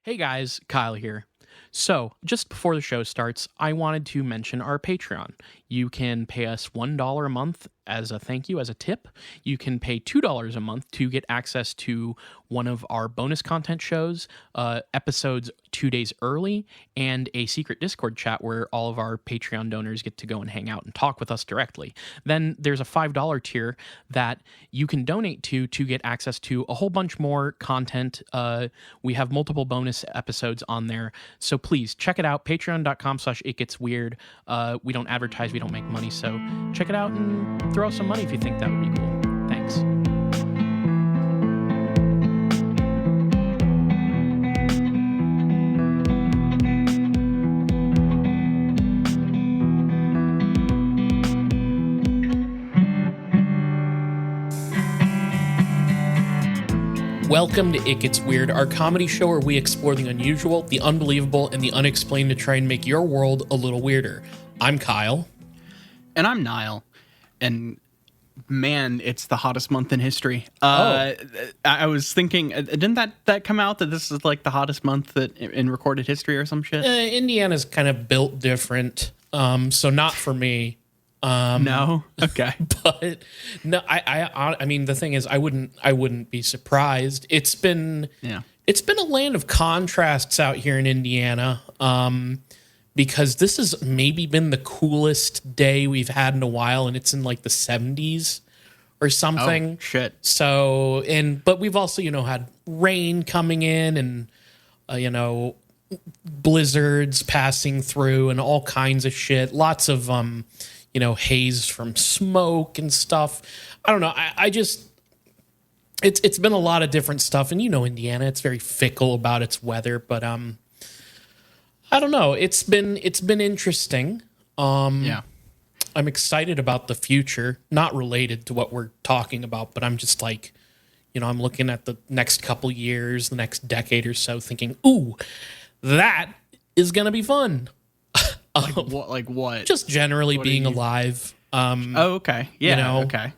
Hey guys, Kyle here. So, just before the show starts, I wanted to mention our Patreon. You can pay us $1 a month as a thank you, as a tip. You can pay $2 a month to get access to one of our bonus content shows, episodes 2 days early, and a secret Discord chat where all of our Patreon donors get to go and hang out and talk with us directly. Then there's a $5 tier that you can donate to get access to a whole bunch more content. We have multiple bonus episodes on there. So please check it out. Patreon.com/itgetsweird. We don't advertise, we don't make money. So check it out and throw some money if you think that would be cool. Thanks. Welcome to It Gets Weird, our comedy show where we explore the unusual, the unbelievable, and the unexplained to try and make your world a little weirder. I'm Kyle. And I'm Nile. And man, it's the hottest month in history. I was thinking, didn't that come out that this is like the hottest month that in recorded history or some shit? Indiana's kind of built different, so not for me. No, okay, but no, I mean, the thing is, I wouldn't be surprised. It's been a land of contrasts out here in Indiana, because this has maybe been the coolest day we've had in a while, and it's in like the 70s or something. Oh, shit. So, but we've also, had rain coming in and, blizzards passing through and all kinds of shit. Lots of, haze from smoke and stuff. I don't know. I just, it's been a lot of different stuff. And Indiana, it's very fickle about its weather, but I don't know. It's been interesting. Yeah. I'm excited about the future, not related to what we're talking about, but I'm just like, I'm looking at the next couple years, the next decade or so, thinking, ooh, that is going to be fun. Like what? Just generally being alive. Okay. Yeah. Okay.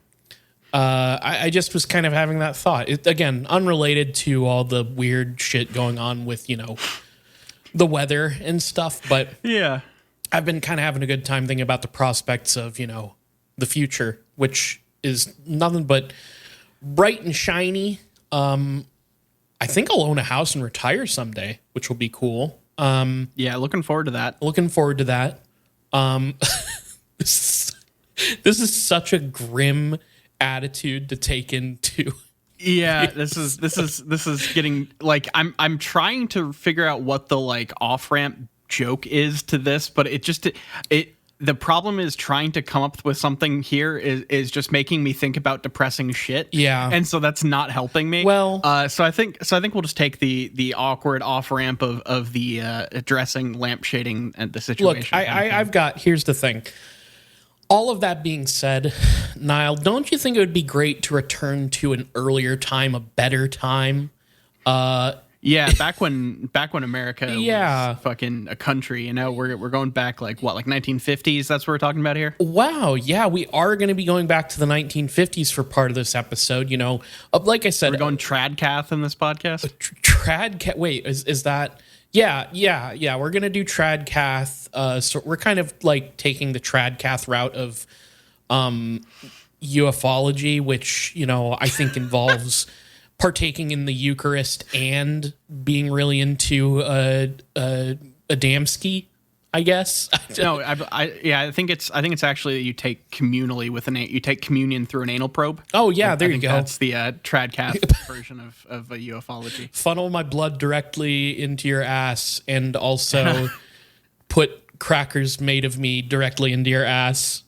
I just was kind of having that thought. Again, unrelated to all the weird shit going on with, the weather and stuff. But yeah, I've been kind of having a good time thinking about the prospects of, the future, which is nothing but bright and shiny. I think I'll own a house and retire someday, which will be cool. Yeah, looking forward to that. This is such a grim attitude to take into. Yeah, this is getting like I'm trying to figure out what the like off-ramp joke is to this, but the problem is trying to come up with something here is just making me think about depressing shit. Yeah. And so that's not helping me. Well, so I think we'll just take the awkward off ramp of the addressing lampshading and the situation. Look, here's the thing. All of that being said, Nile, don't you think it would be great to return to an earlier time, a better time? Yeah, back when America was fucking a country, we're going back like 1950s. That's what we're talking about here. Wow, yeah, we are going to be going back to the 1950s for part of this episode. Like I said, we're going tradcath in this podcast. Tradcath. Wait, is that? Yeah. We're going to do tradcath. So we're kind of like taking the tradcath route of ufology, which I think involves. Partaking in the Eucharist and being really into Adamski, I guess. No, I think it's actually that you take communally with you take communion through an anal probe. Oh yeah, there you go. That's the tradcath version of a ufology. Funnel my blood directly into your ass, and also put crackers made of me directly into your ass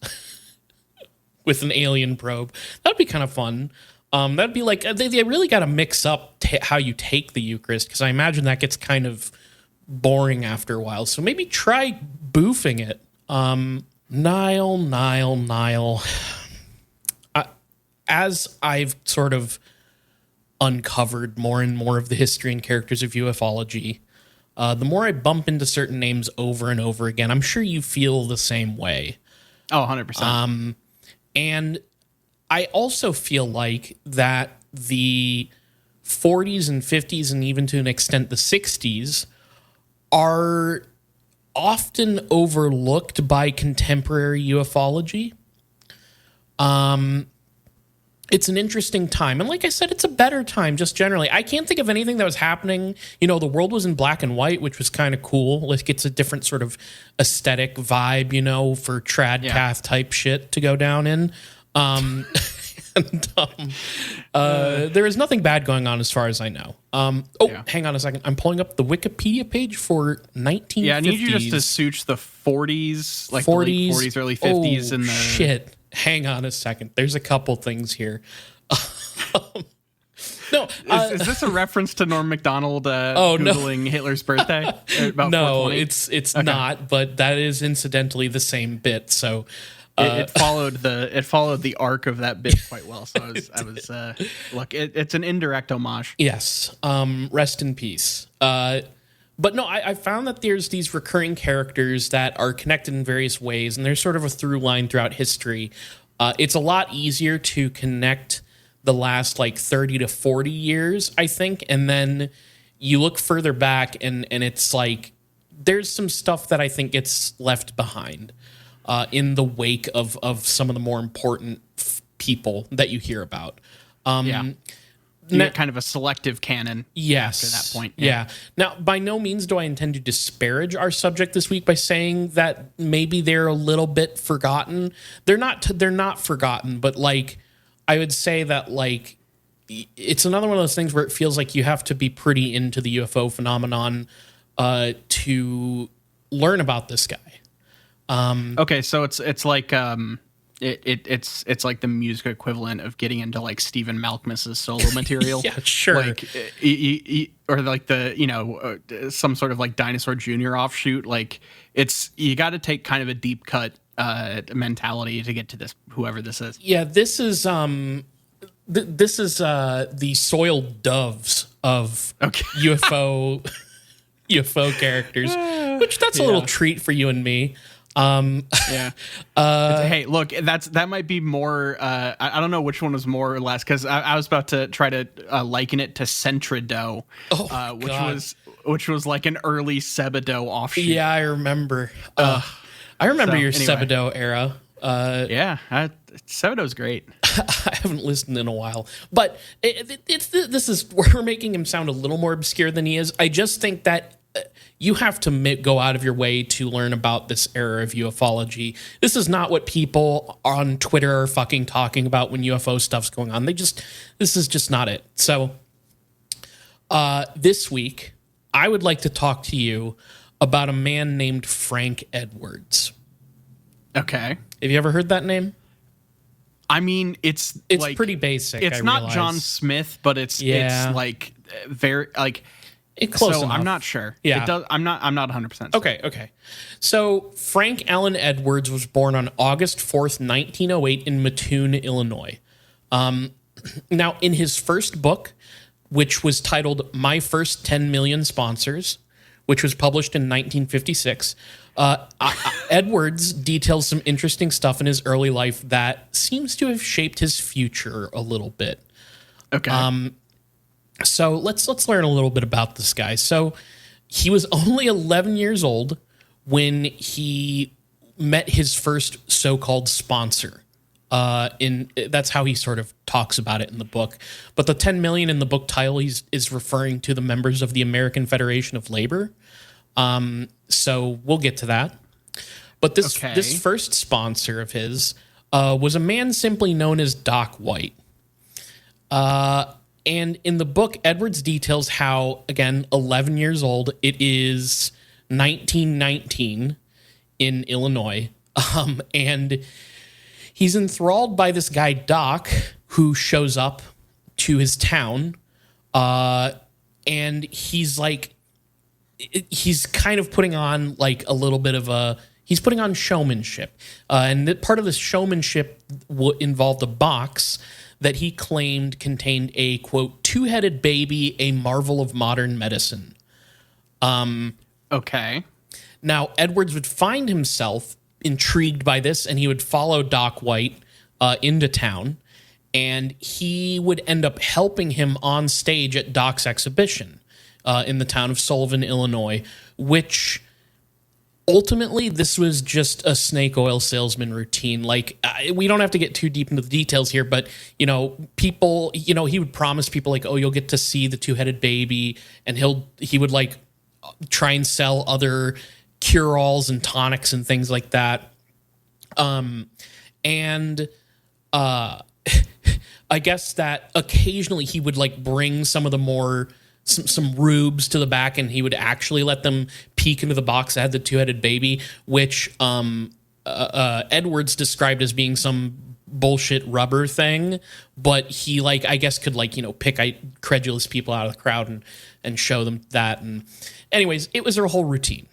with an alien probe. That'd be kind of fun. That'd be like, they really got to mix up how you take the Eucharist, because I imagine that gets kind of boring after a while. So maybe try boofing it. Nile. As I've sort of uncovered more and more of the history and characters of ufology, the more I bump into certain names over and over again, I'm sure you feel the same way. Oh, 100%. And I also feel like that the 40s and 50s and even to an extent the 60s are often overlooked by contemporary ufology. It's an interesting time. And like I said, it's a better time just generally. I can't think of anything that was happening. You know, the world was in black and white, which was kind of cool. Like, it's a different sort of aesthetic vibe, you know, for tradcath type shit to go down in. There is nothing bad going on as far as I know. Hang on a second. I'm pulling up the Wikipedia page for 1950s. Yeah, I need you just to search the 40s, like 40s, the late 40s, early 50s. Oh, and the shit. Hang on a second. There's a couple things here. No, is this a reference to Norm Macdonald Googling Hitler's birthday? About no, it's okay. Not, but that is incidentally the same bit. So it followed the arc of that bit quite well. So I was look, it's an indirect homage. Yes. Rest in peace. But no, I found that there's these recurring characters that are connected in various ways, and there's sort of a through line throughout history. It's a lot easier to connect the last like 30 to 40 years, I think, and then you look further back, and it's like there's some stuff that I think gets left behind in the wake of some of the more important people that you hear about. You get kind of a selective canon. Yes. After that point. Yeah. Now, by no means do I intend to disparage our subject this week by saying that maybe they're a little bit forgotten. They're not forgotten, but like I would say that like it's another one of those things where it feels like you have to be pretty into the UFO phenomenon to learn about this guy. Okay, so it's like it's like the music equivalent of getting into like Stephen Malkmus's solo material. Yeah, sure. Like or like the some sort of like Dinosaur Jr. offshoot. Like you got to take kind of a deep cut mentality to get to this, whoever this is. Yeah, this is the soiled doves of UFO characters, which that's a little treat for you and me. Hey, look, that might be more. I don't know which one was more or less, because I was about to try to liken it to Centrido, which was like an early Sebadoh offshoot. Yeah, I remember. I remember your Sebadoh era. Sebadoh's great. I haven't listened in a while, but we're making him sound a little more obscure than he is. I just think that you have to go out of your way to learn about this era of ufology. This is not what people on Twitter are fucking talking about when UFO stuff's going on. This is just not it. So this week, I would like to talk to you about a man named Frank Edwards. Okay. Have you ever heard that name? I mean, it's like, pretty basic. It's not John Smith, but it's like very like. Close enough. I'm not sure. Yeah. It does, I'm not 100% sure. Okay. So Frank Allen Edwards was born on August 4th, 1908 in Mattoon, Illinois. Now, in his first book, which was titled My First 10 Million Sponsors, which was published in 1956, Edwards details some interesting stuff in his early life that seems to have shaped his future a little bit. Okay. So let's learn a little bit about this guy. So he was only 11 years old when he met his first so-called sponsor. That's how he sort of talks about it in the book. But the 10 million in the book title is referring to the members of the American Federation of Labor. So we'll get to that. But this first sponsor of his was a man simply known as Doc White. And in the book, Edwards details how, again, 11 years old, it is 1919 in Illinois, and he's enthralled by this guy, Doc, who shows up to his town, and he's kind of putting on like a little bit of he's putting on showmanship. And part of this showmanship involved a box that he claimed contained a, quote, two-headed baby, a marvel of modern medicine. Okay. Now, Edwards would find himself intrigued by this, and he would follow Doc White into town. and he would end up helping him on stage at Doc's exhibition in the town of Sullivan, Illinois, which ultimately this was just a snake oil salesman routine. Like, we don't have to get too deep into the details here, but, people, he would promise people like, oh, you'll get to see the two-headed baby, and he would like try and sell other cure-alls and tonics and things like that. I guess that occasionally he would like bring some of the more some rubes to the back, and he would actually let them peek into the box that had the two-headed baby, which Edwards described as being some bullshit rubber thing, but he like I guess could like pick credulous people out of the crowd and show them that. And anyways, it was their whole routine.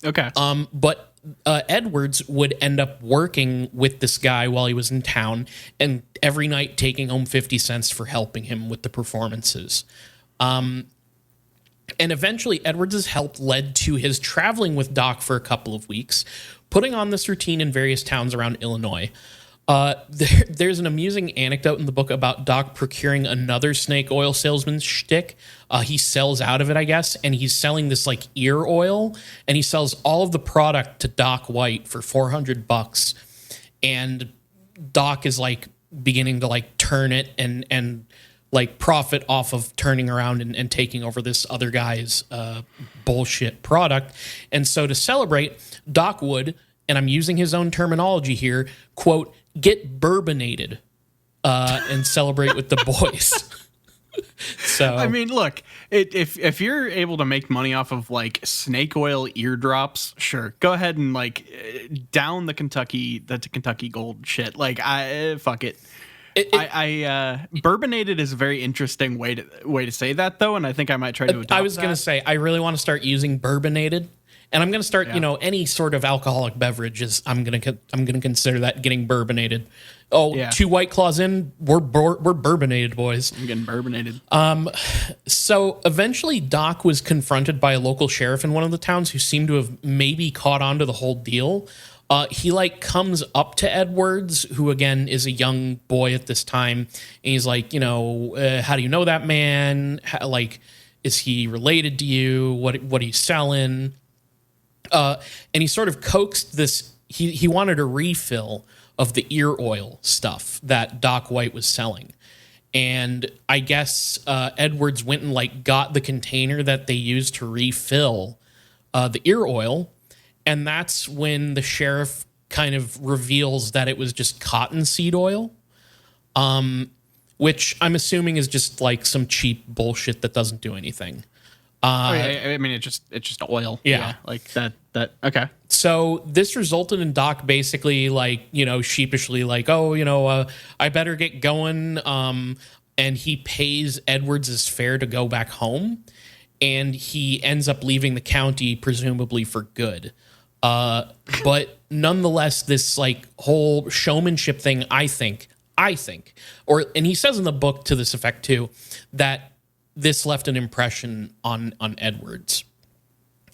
Okay. But Edwards would end up working with this guy while he was in town, and every night taking home 50 cents for helping him with the performances. And eventually Edwards' help led to his traveling with Doc for a couple of weeks, putting on this routine in various towns around Illinois. There's an amusing anecdote in the book about Doc procuring another snake oil salesman's shtick. He sells out of it, I guess, and he's selling this like ear oil, and he sells all of the product to Doc White for $400, and Doc is like beginning to like turn it and like profit off of turning around and taking over this other guy's bullshit product. And so to celebrate, Doc would, and I'm using his own terminology here, quote, get bourbonated and celebrate with the boys. So I mean, look, if you're able to make money off of like snake oil eardrops, sure, go ahead and like down the Kentucky Gold shit. Like, fuck it. Bourbonated is a very interesting way to say that, though, and I think I might try to adopt I was going to say, I really want to start using bourbonated, and I'm going to start, any sort of alcoholic beverages. I'm going to consider that getting bourbonated. Oh, yeah. 2 White Claws in, we're bourbonated, boys. I'm getting bourbonated. So eventually Doc was confronted by a local sheriff in one of the towns who seemed to have maybe caught on to the whole deal. He like comes up to Edwards, who again is a young boy at this time, and he's like, how do you know that man? Is he related to you? What are you selling? And he sort of coaxed this. He wanted a refill of the ear oil stuff that Doc White was selling, and I guess Edwards went and like got the container that they used to refill the ear oil. And that's when the sheriff kind of reveals that it was just cottonseed oil, which I'm assuming is just like some cheap bullshit that doesn't do anything. I mean, it's just oil. Yeah. Like that. Okay. So this resulted in Doc basically like, sheepishly like, oh, I better get going. And he pays Edwards' fare to go back home. And he ends up leaving the county, presumably for good. But nonetheless, this like whole showmanship thing, I think, and he says in the book to this effect too, that this left an impression on Edwards.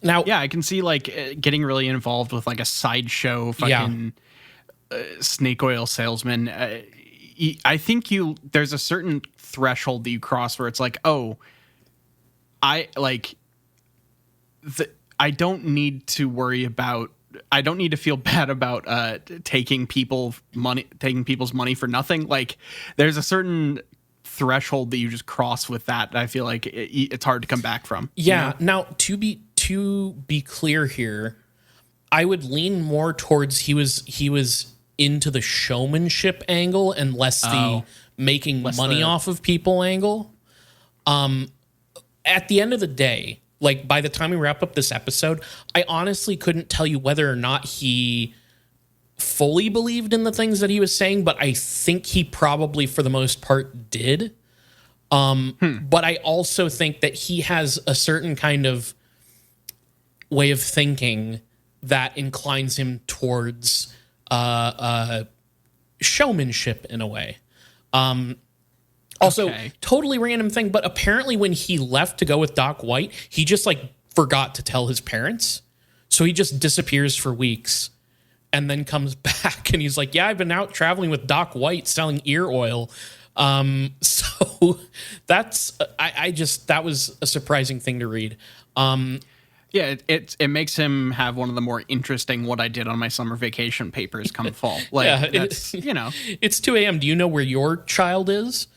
Now, yeah, I can see like getting really involved with like a sideshow fucking snake oil salesman. I think there's a certain threshold that you cross where it's like, oh, I don't need to worry about. I don't need to feel bad about taking people's money for nothing. Like, there's a certain threshold that you just cross with that. I feel like it's hard to come back from. Yeah. Now, to be clear here, I would lean more towards he was into the showmanship angle and less the making money off of people angle. At the end of the day, like by the time we wrap up this episode, I honestly couldn't tell you whether or not he fully believed in the things that he was saying, but I think he probably for the most part did. But I also think that he has a certain kind of way of thinking that inclines him towards showmanship in a way. Also, totally random thing, but apparently when he left to go with Doc White, he just like forgot to tell his parents. So he just disappears for weeks. and then comes back and he's like, yeah, I've been out traveling with Doc White selling ear oil. So that's, that was a surprising thing to read. Yeah, it makes him have one of the more interesting "what I did on my summer vacation" papers come fall. Like, that's, it's 2 a.m. Do you know where your child is?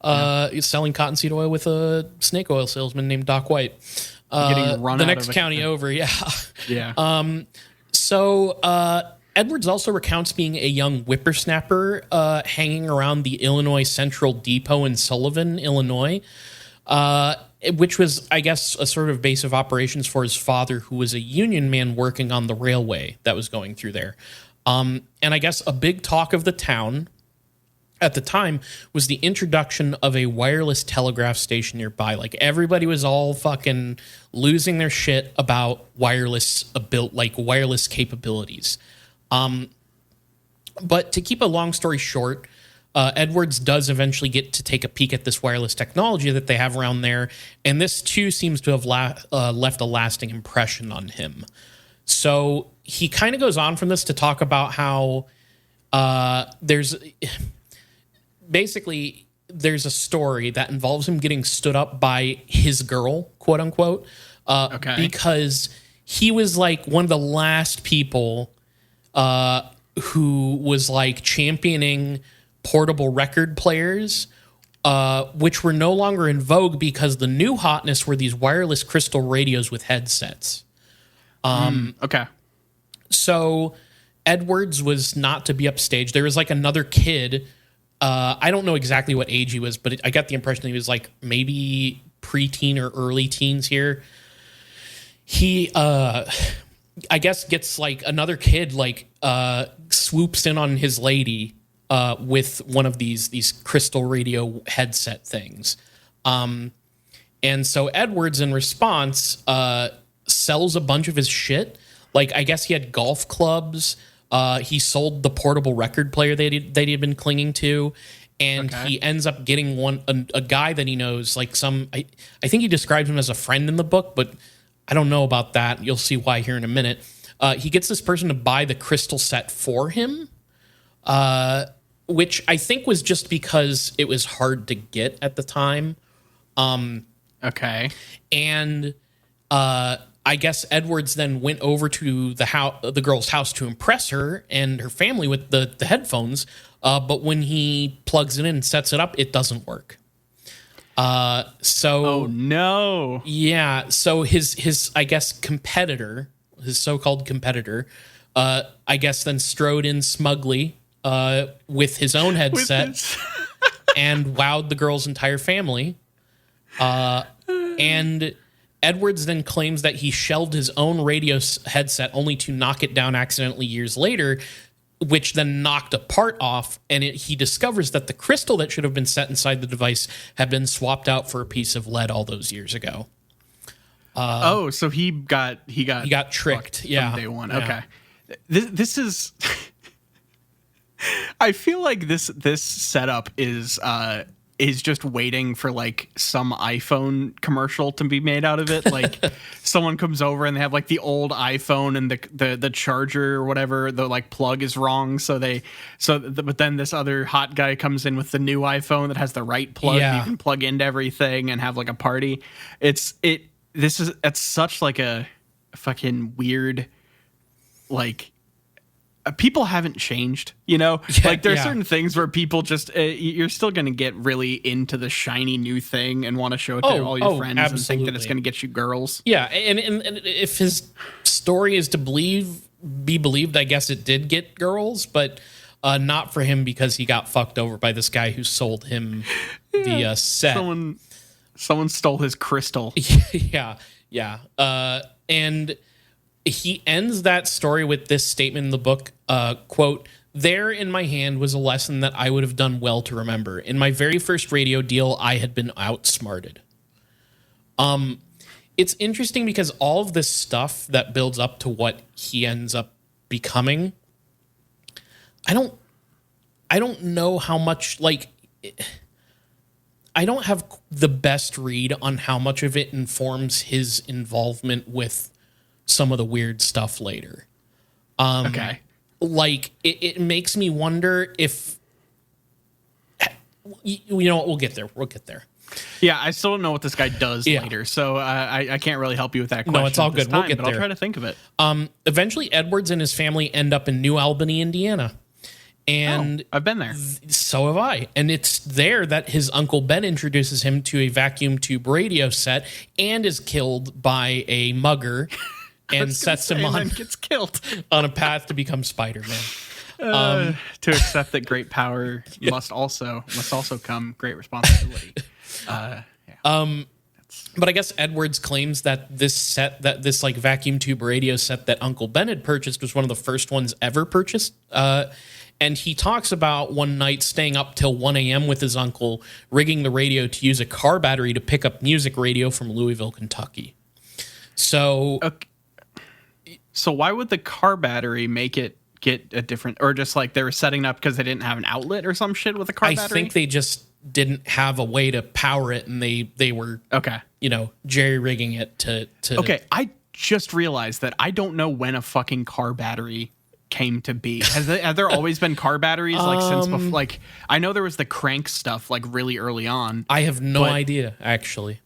He's selling cottonseed oil with a snake oil salesman named Doc White. Getting run the out next of county over, yeah. Yeah. So Edwards also recounts being a young whippersnapper hanging around the Illinois Central Depot in Sullivan, Illinois, which was, I guess, a sort of base of operations for his father, who was a union man working on the railway that was going through there. And I guess a big talk of the town at the time was the introduction of a wireless telegraph station nearby. Like, everybody was all fucking losing their shit about wireless capabilities. But to keep a long story short, Edwards does eventually get to take a peek at this wireless technology that they have around there, and this too seems to have left a lasting impression on him. So he kind of goes on from this to talk about how there's a story that involves him getting stood up by his girl, quote unquote, because he was like one of the last people who was like championing portable record players, which were no longer in vogue because the new hotness were these wireless crystal radios with headsets. So Edwards was not to be upstaged. There was like another kid. I don't know exactly what age he was, but I got the impression he was like maybe preteen or early teens here. He, I guess, gets like another kid like swoops in on his lady with one of these crystal radio headset things. And so Edwards, in response, sells a bunch of his shit. Like, I guess he had golf clubs. He sold the portable record player that he had been clinging to. And he ends up getting a guy that he knows, like I think he describes him as a friend in the book, but I don't know about that. You'll see why here in a minute. He gets this person to buy the crystal set for him, which I think was just because it was hard to get at the time. And I guess Edwards then went over to the girl's house to impress her and her family with the headphones. But when he plugs it in and sets it up, it doesn't work. Oh no. Yeah. So his I guess competitor, his so-called competitor, I guess then strode in smugly with his own headset and wowed the girl's entire family. And Edwards then claims that he shelved his own radio headset only to knock it down accidentally years later, which then knocked a part off, and he discovers that the crystal that should have been set inside the device had been swapped out for a piece of lead all those years ago. So he got tricked. From day one. Yeah. Okay. This is I feel like this setup is just waiting for like some iPhone commercial to be made out of it. Like someone comes over and they have like the old iPhone and the charger or whatever, the like plug is wrong. But then this other hot guy comes in with the new iPhone that has the right plug. Yeah. You can plug into everything and have like a party. It's such like a fucking weird, like, people haven't changed, like there are certain things where people just you're still going to get really into the shiny new thing and want to show it to all your friends absolutely. and think that it's going to get you girls. Yeah. And if his story is to be believed, I guess it did get girls, but not for him because he got fucked over by this guy who sold him the set. Someone stole his crystal. Yeah. And he ends that story with this statement in the book, quote, "There in my hand was a lesson that I would have done well to remember. In my very first radio deal, I had been outsmarted." It's interesting because all of this stuff that builds up to what he ends up becoming, I don't know how much, like, I don't have the best read on how much of it informs his involvement with some of the weird stuff later. like it makes me wonder if you know what, we'll get there. Yeah, I still don't know what this guy does later, so I can't really help you with that question. No, it's all good. We'll get but there. I'll try to think of it. Eventually, Edwards and his family end up in New Albany, Indiana. And I've been there. So have I. And it's there that his Uncle Ben introduces him to a vacuum tube radio set and is killed by a mugger and sets him on, gets killed on a path to become Spider-Man. To accept that great power must also come great responsibility. But I guess Edwards claims that this like vacuum tube radio set that Uncle Ben had purchased was one of the first ones ever purchased. And he talks about one night staying up till 1 a.m. with his uncle, rigging the radio to use a car battery to pick up music radio from Louisville, Kentucky. So, so why would the car battery make it get a different, or just like they were setting up because they didn't have an outlet or some shit with a car battery? I think they just didn't have a way to power it, and they were jerry rigging it to. Okay, I just realized that I don't know when a fucking car battery came to be. Have there always been car batteries since before? Like, I know there was the crank stuff like really early on. I have no idea, actually.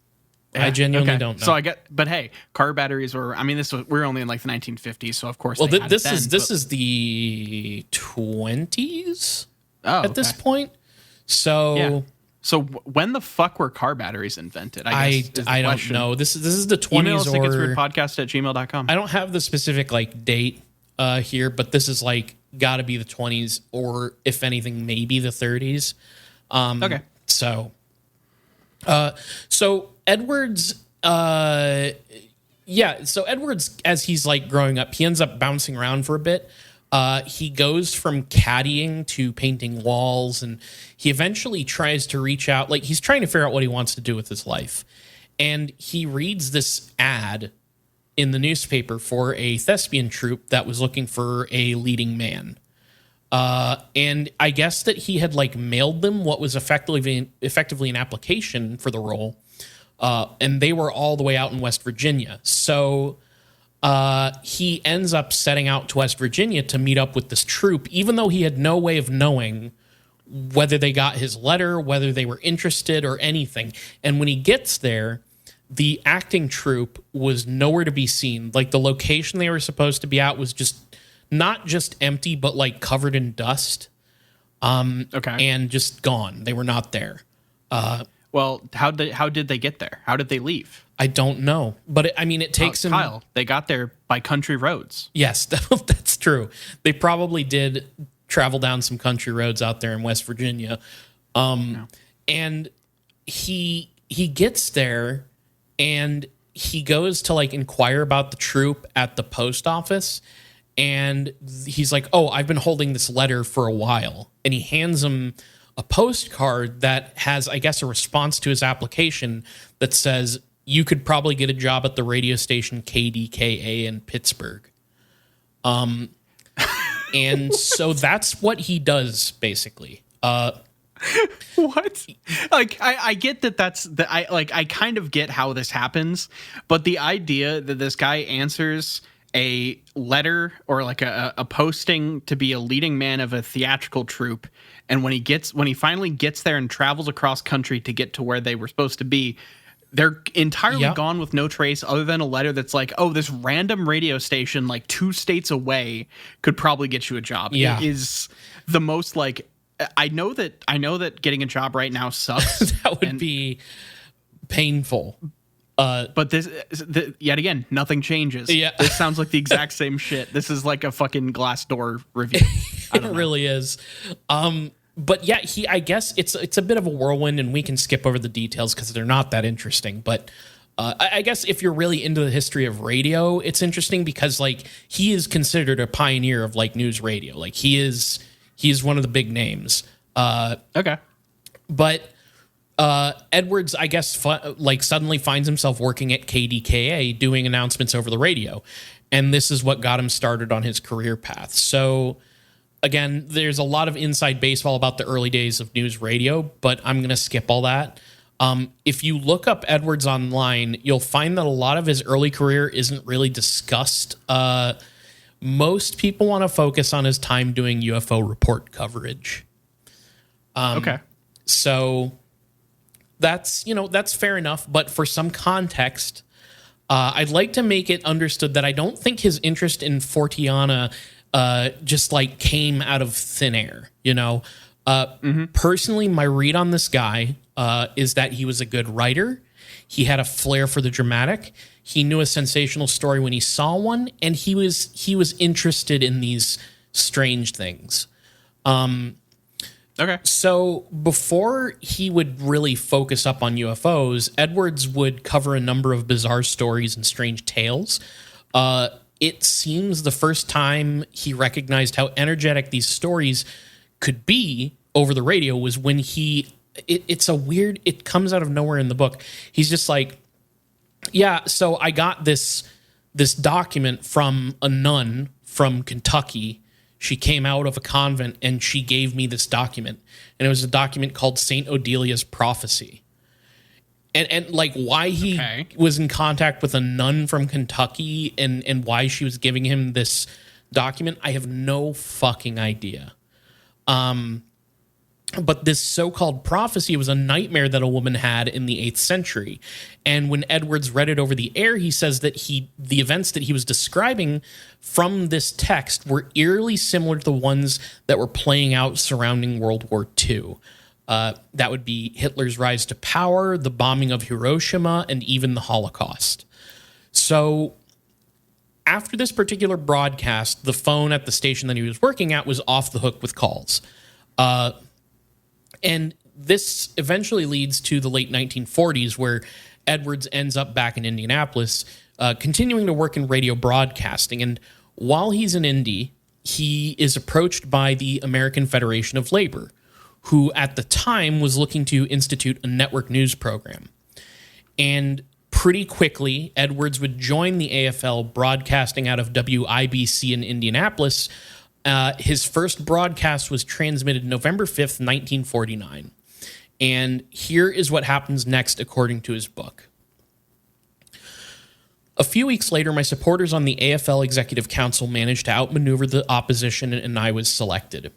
I genuinely don't know. So but hey, car batteries were. I mean, we're only in like the 1950s, so of course. Well, this is the 20s at this point. So So when the fuck were car batteries invented? I don't know. This is the 20s. Email us podcast@gmail.com. I don't have the specific like date here, but this is like got to be the 20s, or if anything, maybe the 30s. Okay. So Edwards, so Edwards, as he's like growing up, he ends up bouncing around for a bit. He goes from caddying to painting walls, and he eventually tries to reach out. Like, he's trying to figure out what he wants to do with his life. And he reads this ad in the newspaper for a thespian troupe that was looking for a leading man. And I guess that he had like mailed them what was effectively an application for the role. And they were all the way out in West Virginia. So he ends up setting out to West Virginia to meet up with this troupe, even though he had no way of knowing whether they got his letter, whether they were interested or anything. And when he gets there, the acting troupe was nowhere to be seen. Like, the location they were supposed to be at was just not just empty, but like covered in dust. And just gone. They were not there. Well, how did they get there? How did they leave? I don't know. But it takes him... Kyle, they got there by country roads. Yes, that's true. They probably did travel down some country roads out there in West Virginia. And he gets there, and he goes to like inquire about the troop at the post office, and he's like, "Oh, I've been holding this letter for a while." And he hands him a postcard that has, I guess, a response to his application that says, "You could probably get a job at the radio station KDKA in Pittsburgh." And so that's what he does, basically. What? Like, I get I kind of get how this happens, but the idea that this guy answers a letter or like a posting to be a leading man of a theatrical troupe, and when he finally gets there and travels across country to get to where they were supposed to be, they're entirely gone with no trace other than a letter that's like, "Oh, this random radio station like 2 states away could probably get you a job." Yeah. It is the most like, I know that getting a job right now sucks. That would be painful. But yet again, nothing changes. Yeah. This sounds like the exact same shit. This is like a fucking Glassdoor review. It really is. But yeah, I guess it's a bit of a whirlwind, and we can skip over the details because they're not that interesting. But I guess if you're really into the history of radio, it's interesting because like he is considered a pioneer of like news radio. Like he is one of the big names. Okay. But Edwards, I guess, suddenly finds himself working at KDKA doing announcements over the radio. And this is what got him started on his career path. So, again, there's a lot of inside baseball about the early days of news radio, but I'm going to skip all that. If you look up Edwards online, you'll find that a lot of his early career isn't really discussed Most people want to focus on his time doing UFO report coverage. Okay. So that's fair enough. But for some context, I'd like to make it understood that I don't think his interest in Forteana just like came out of thin air. Personally, my read on this guy is that he was a good writer. He had a flair for the dramatic. He knew a sensational story when he saw one, and he was interested in these strange things. Okay. So before he would really focus up on UFOs, Edwards would cover a number of bizarre stories and strange tales. It seems the first time he recognized how energetic these stories could be over the radio was when it comes out of nowhere in the book. He's just like, yeah, so I got this document from a nun from Kentucky. She came out of a convent and she gave me this document. And it was a document called St. Odelia's Prophecy. And like why he was in contact with a nun from Kentucky and why she was giving him this document, I have no fucking idea. But this so-called prophecy was a nightmare that a woman had in the 8th century. And when Edwards read it over the air, he says that the events that he was describing from this text were eerily similar to the ones that were playing out surrounding World War II. That would be Hitler's rise to power, the bombing of Hiroshima, and even the Holocaust. So after this particular broadcast, the phone at the station that he was working at was off the hook with calls. And this eventually leads to the late 1940s, where Edwards ends up back in Indianapolis, continuing to work in radio broadcasting. And while he's in Indy, he is approached by the American Federation of Labor, who at the time was looking to institute a network news program. And pretty quickly, Edwards would join the AFL, broadcasting out of WIBC in Indianapolis. His first broadcast was transmitted November 5th, 1949. And here is what happens next, according to his book. A few weeks later, my supporters on the AFL Executive Council managed to outmaneuver the opposition, and I was selected.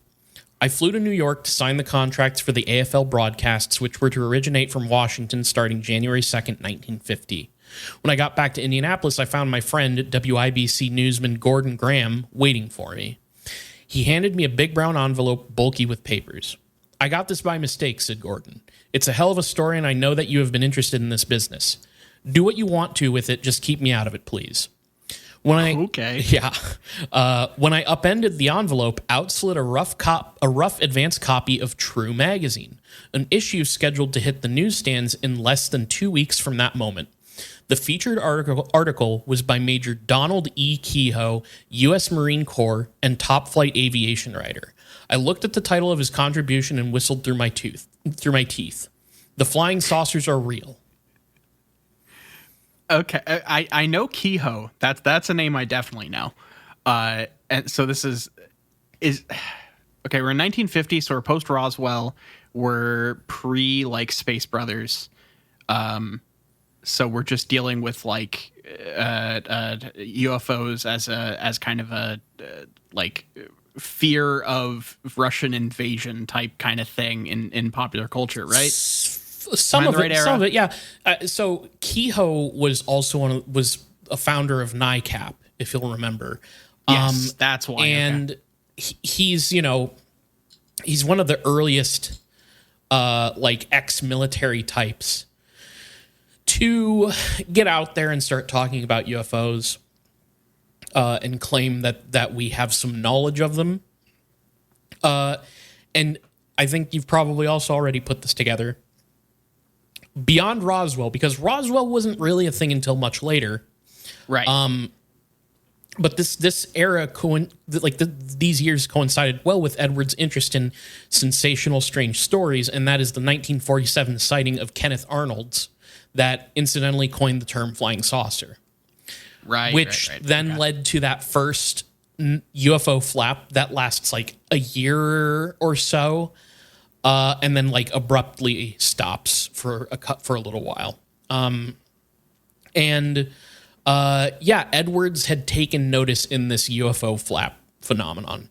I flew to New York to sign the contracts for the AFL broadcasts, which were to originate from Washington starting January 2nd, 1950. When I got back to Indianapolis, I found my friend, WIBC newsman Gordon Graham, waiting for me. He handed me a big brown envelope bulky with papers. I got this by mistake, said Gordon. It's a hell of a story, and I know that you have been interested in this business. Do what you want to with it, just keep me out of it, please. When I upended the envelope, out slid a rough advance copy of True magazine, an issue scheduled to hit the newsstands in less than 2 weeks from that moment. The featured article was by Major Donald E. Kehoe, U.S. Marine Corps and top-flight aviation writer. I looked at the title of his contribution and whistled through my teeth. The flying saucers are real. Okay, I know Kehoe. That's a name I definitely know. And so this is okay. We're in 1950, so we're post Roswell. We're pre like Space Brothers. So we're just dealing with like UFOs as kind of a like fear of Russian invasion type kind of thing in popular culture, right? Some of it, yeah. So Kehoe was also was a founder of NICAP, if you'll remember. Yes, that's why. And he's he's one of the earliest like ex-military types to get out there and start talking about UFOs and claim that we have some knowledge of them. And I think you've probably also already put this together. Beyond Roswell, because Roswell wasn't really a thing until much later. Right. But this era, these years coincided well with Edwards' interest in sensational, strange stories, and that is the 1947 sighting of Kenneth Arnold's that incidentally coined the term flying saucer. Right. Which then led to that first UFO flap that lasts like a year or so, and then like abruptly stops for a little while. And Yeah, Edwards had taken notice in this UFO flap phenomenon.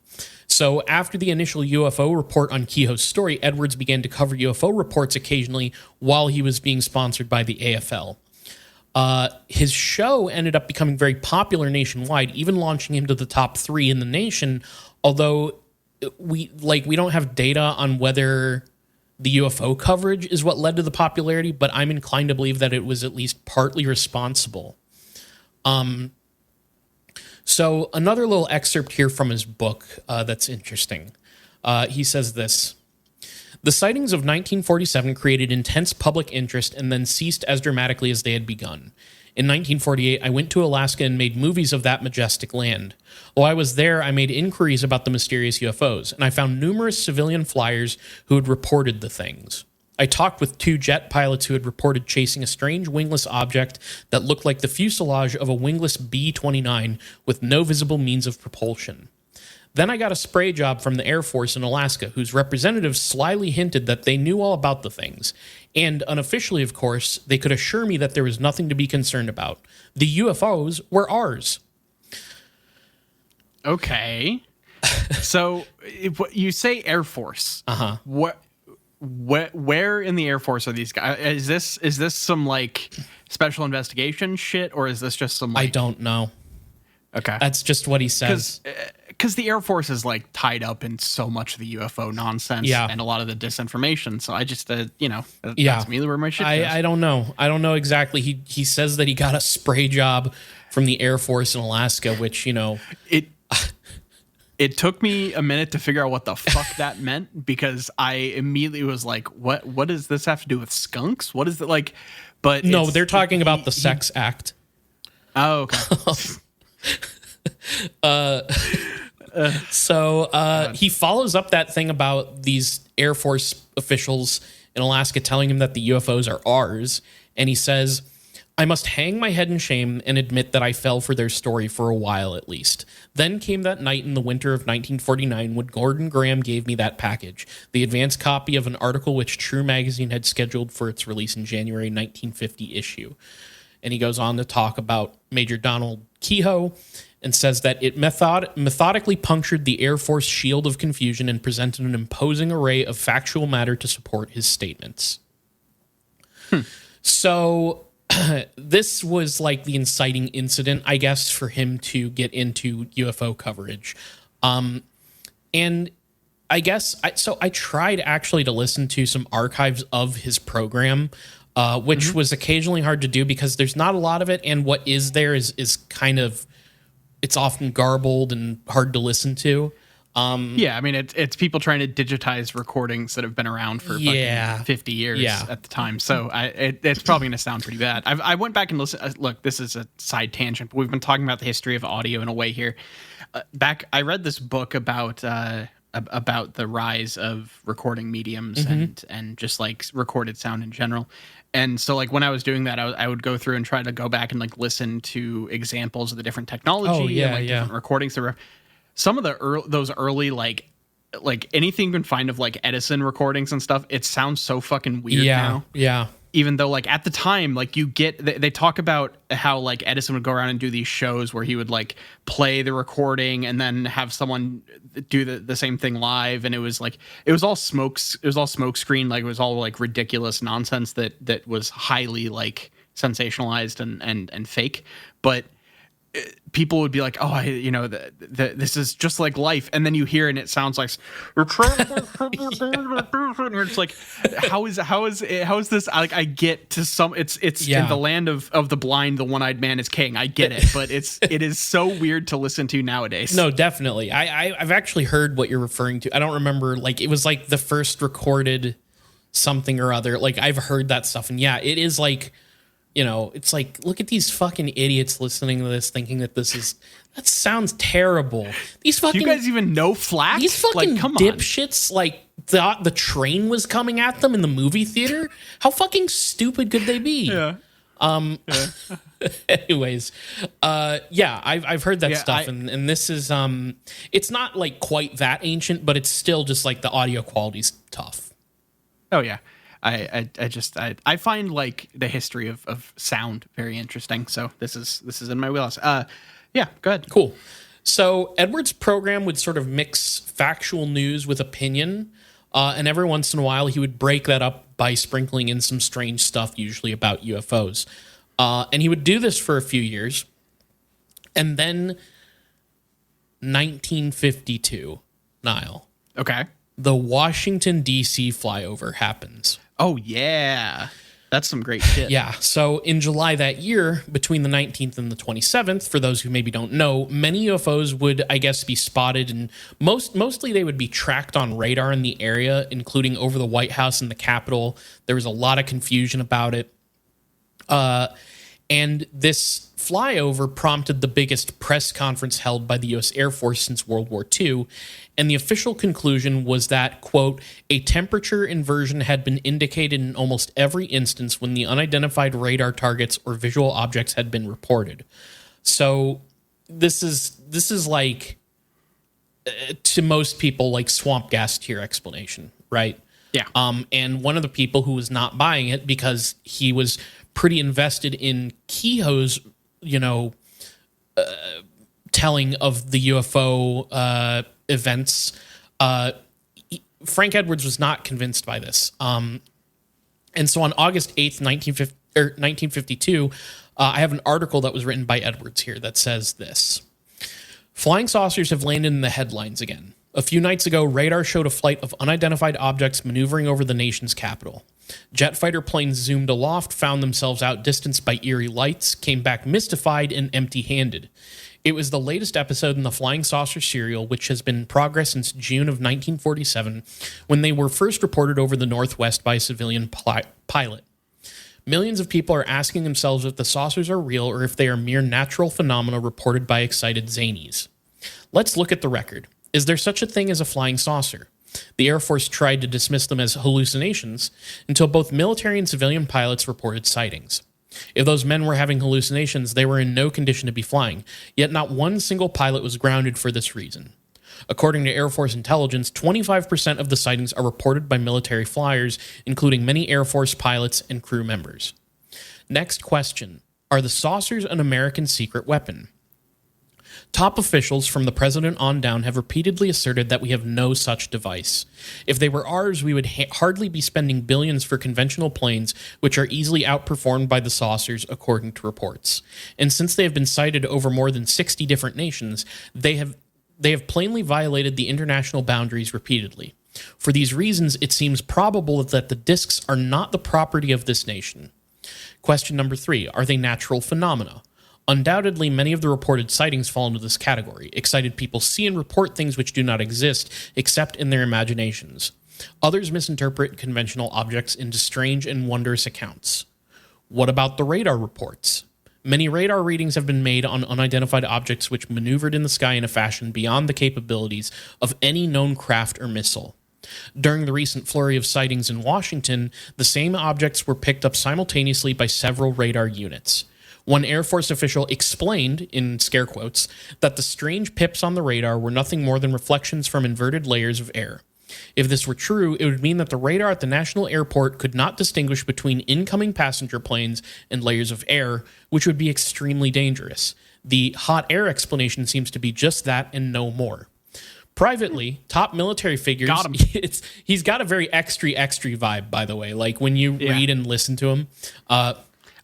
So after the initial UFO report on Kehoe's story, Edwards began to cover UFO reports occasionally while he was being sponsored by the AFL. His show ended up becoming very popular nationwide, even launching him to the top 3 in the nation, although we don't have data on whether the UFO coverage is what led to the popularity, but I'm inclined to believe that it was at least partly responsible. So another little excerpt here from his book that's interesting. He says this: "The sightings of 1947 created intense public interest and then ceased as dramatically as they had begun. In 1948, I went to Alaska and made movies of that majestic land. While I was there, I made inquiries about the mysterious UFOs, and I found numerous civilian flyers who had reported the things. I talked with 2 jet pilots who had reported chasing a strange wingless object that looked like the fuselage of a wingless B-29 with no visible means of propulsion. Then I got a spray job from the Air Force in Alaska, whose representatives slyly hinted that they knew all about the things. And unofficially, of course, they could assure me that there was nothing to be concerned about. The UFOs were ours." Okay. So you say Air Force. Uh-huh. Where in the Air Force are these guys? Is this some like special investigation shit, or is this just some like... I don't know. Okay. That's just what he says. Because the Air Force is like tied up in so much of the UFO nonsense and a lot of the disinformation. So I just, that's me where my shit goes. I don't know. I don't know exactly. He says that he got a spray job from the Air Force in Alaska, which, It took me a minute to figure out what the fuck that meant, because I immediately was like, what does this have to do with skunks? What is it like? But no, they're talking about the Sex Act. Oh, okay. So he follows up that thing about these Air Force officials in Alaska telling him that the UFOs are ours. And he says, "I must hang my head in shame and admit that I fell for their story for a while at least. Then came that night in the winter of 1949 when Gordon Graham gave me that package, the advance copy of an article which True Magazine had scheduled for its release in January 1950 issue." And he goes on to talk about Major Donald Kehoe and says that it methodically punctured the Air Force shield of confusion and presented an imposing array of factual matter to support his statements. So this was like the inciting incident, I guess, for him to get into UFO coverage. And I guess, I tried actually to listen to some archives of his program, which was occasionally hard to do because there's not a lot of it. And what is there is kind of, it's often garbled and hard to listen to. Yeah, I mean, it's people trying to digitize recordings that have been around for fucking 50 years at the time. So it's probably going to sound pretty bad. I went back and listened. Look, this is a side tangent, but we've been talking about the history of audio in a way here. I read this book about the rise of recording mediums and just like recorded sound in general. And so like when I was doing that, I would go through and try to go back and like listen to examples of the different technology and different recordings that were... Some of those early like anything you can find of like Edison recordings and stuff, it sounds so fucking weird now. Yeah. Even though like at the time, like they talk about how like Edison would go around and do these shows where he would like play the recording and then have someone do the same thing live, and it was all smoke screen, like it was all like ridiculous nonsense that was highly like sensationalized and fake, but people would be like, "Oh, this is just like life," and then you hear it and it sounds like it's like, how is this? Like, I get to some, it's in the land of the blind, the one-eyed man is king. I get it, but it is so weird to listen to nowadays. No, definitely. I've actually heard what you're referring to. I don't remember, like it was like the first recorded something or other. Like I've heard that stuff, and yeah, it is like. It's like, look at these fucking idiots listening to this, thinking that that sounds terrible. These fucking... Do you guys even know FLAC? These fucking dipshits, like, thought the train was coming at them in the movie theater? How fucking stupid could they be? Yeah. Anyways, I've heard that stuff, and this is, it's not, like, quite that ancient, but it's still just, like, the audio quality's tough. Oh, yeah. I find like the history of sound very interesting. So this is in my wheelhouse. Yeah, go ahead. Cool. So Edwards' program would sort of mix factual news with opinion, and every once in a while he would break that up by sprinkling in some strange stuff, usually about UFOs. And he would do this for a few years. And then 1952, Nile. Okay. The Washington, D.C. flyover happens. Oh, yeah. That's some great shit. Yeah. So in July that year, between the 19th and the 27th, for those who maybe don't know, many UFOs would, I guess, be spotted, and mostly they would be tracked on radar in the area, including over the White House and the Capitol. There was a lot of confusion about it. And this flyover prompted the biggest press conference held by the U.S. Air Force since World War II. And the official conclusion was that, quote, a temperature inversion had been indicated in almost every instance when the unidentified radar targets or visual objects had been reported. So this is like, to most people, like swamp gas tier explanation, right? Yeah. And one of the people who was not buying it because he was pretty invested in Kehoe's, telling of the UFO events. Frank Edwards was not convinced by this. And so on August 8th, 1952, I have an article that was written by Edwards here that says this. Flying saucers have landed in the headlines again. A few nights ago, radar showed a flight of unidentified objects maneuvering over the nation's capital. Jet fighter planes zoomed aloft, found themselves outdistanced by eerie lights, came back mystified and empty-handed. It was the latest episode in the Flying Saucer serial, which has been in progress since June of 1947, when they were first reported over the Northwest by a civilian pilot. Millions of people are asking themselves if the saucers are real or if they are mere natural phenomena reported by excited zanies. Let's look at the record. Is there such a thing as a flying saucer? The Air Force tried to dismiss them as hallucinations until both military and civilian pilots reported sightings. If those men were having hallucinations, they were in no condition to be flying, yet not one single pilot was grounded for this reason. According to Air Force intelligence, 25% of the sightings are reported by military flyers, including many Air Force pilots and crew members. Next question. Are the saucers an American secret weapon? Top officials from the president on down have repeatedly asserted that we have no such device. If they were ours, we would hardly be spending billions for conventional planes, which are easily outperformed by the saucers, according to reports. And since they have been sighted over more than 60 different nations, they have plainly violated the international boundaries repeatedly. For these reasons, it seems probable that the discs are not the property of this nation. Question number 3. Are they natural phenomena? Undoubtedly, many of the reported sightings fall into this category. Excited people see and report things which do not exist, except in their imaginations. Others misinterpret conventional objects into strange and wondrous accounts. What about the radar reports? Many radar readings have been made on unidentified objects which maneuvered in the sky in a fashion beyond the capabilities of any known craft or missile. During the recent flurry of sightings in Washington, the same objects were picked up simultaneously by several radar units. One Air Force official explained, in scare quotes, that the strange pips on the radar were nothing more than reflections from inverted layers of air. If this were true, it would mean that the radar at the National Airport could not distinguish between incoming passenger planes and layers of air, which would be extremely dangerous. The hot air explanation seems to be just that and no more. Privately, top military figures... Got him. He's got a very extra vibe, by the way. Like, when you read and listen to him...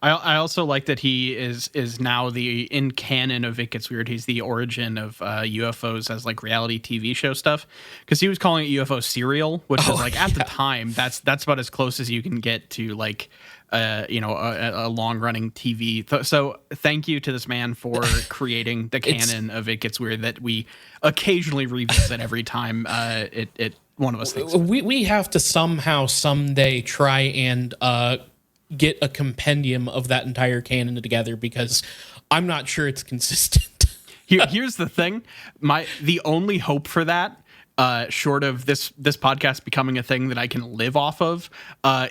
I also like that he is now in canon of It Gets Weird. He's the origin of UFOs as like reality TV show stuff, because he was calling it UFO serial, which is like at the time that's about as close as you can get to like a long running TV. So thank you to this man for creating the canon of It Gets Weird that we occasionally revisit every time one of us thinks. We have to someday try and get a compendium of that entire canon together, because I'm not sure it's consistent. Here's the thing. The only hope for that, short of this podcast becoming a thing that I can live off of,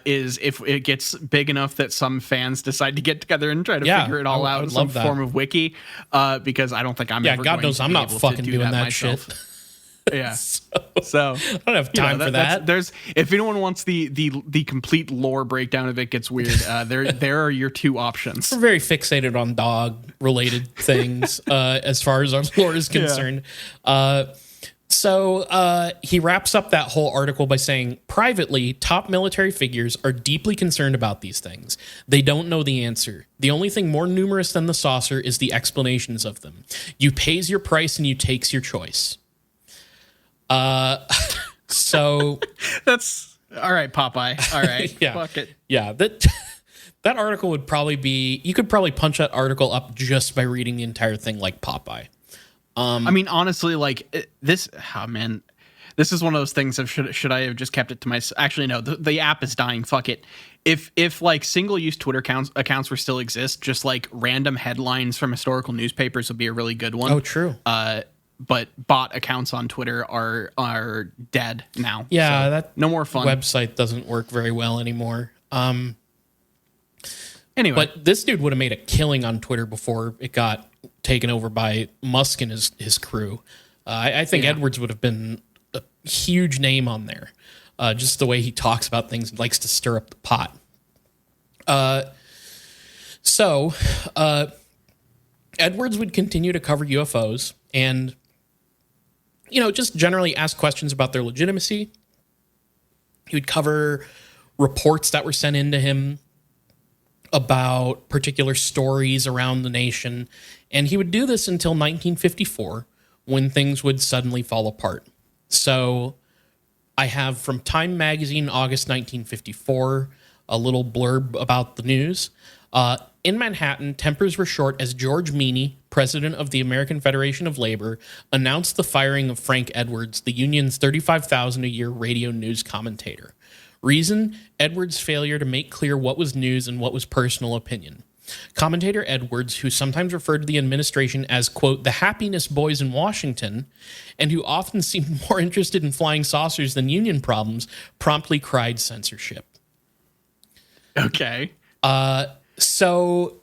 is if it gets big enough that some fans decide to get together and try to figure it all out in some form of wiki, because I don't think I'm ever God going knows to I'm be not able fucking to do doing that myself. shit. Yeah. So, So I don't have time for that. There's if anyone wants the complete lore breakdown of It Gets Weird, there are your two options. We're very fixated on dog related things as far as our lore is concerned. So he wraps up that whole article by saying, privately, top military figures are deeply concerned about these things. They don't know the answer. The only thing more numerous than the saucer is the explanations of them. You pays your price and you takes your choice. So That's all right, Popeye. All right. yeah, Fuck it. yeah. That article would probably be, you could probably punch that article up just by reading the entire thing like Popeye. I mean, honestly, like this. Oh man, this is one of those things of should I have just kept it to myself? Actually, no. The app is dying. Fuck it. If like single use Twitter accounts were still exist, just like random headlines from historical newspapers would be a really good one. Oh, true. But bot accounts on Twitter are dead now. Yeah, so that no more fun. website doesn't work very well anymore. Anyway, But this dude would have made a killing on Twitter before it got taken over by Musk and his crew. I think Edwards would have been a huge name on there. Just the way he talks about things and likes to stir up the pot. So Edwards would continue to cover UFOs and, just generally ask questions about their legitimacy. He would cover reports that were sent in to him about particular stories around the nation. And he would do this until 1954, when things would suddenly fall apart. So I have from Time Magazine, August 1954, a little blurb about the news. In Manhattan, tempers were short as George Meany, president of the American Federation of Labor, announced the firing of Frank Edwards, the union's $35,000 a year radio news commentator. Reason: Edwards' failure to make clear what was news and what was personal opinion. Commentator Edwards, who sometimes referred to the administration as, quote, the happiness boys in Washington, and who often seemed more interested in flying saucers than union problems, promptly cried censorship. okay. So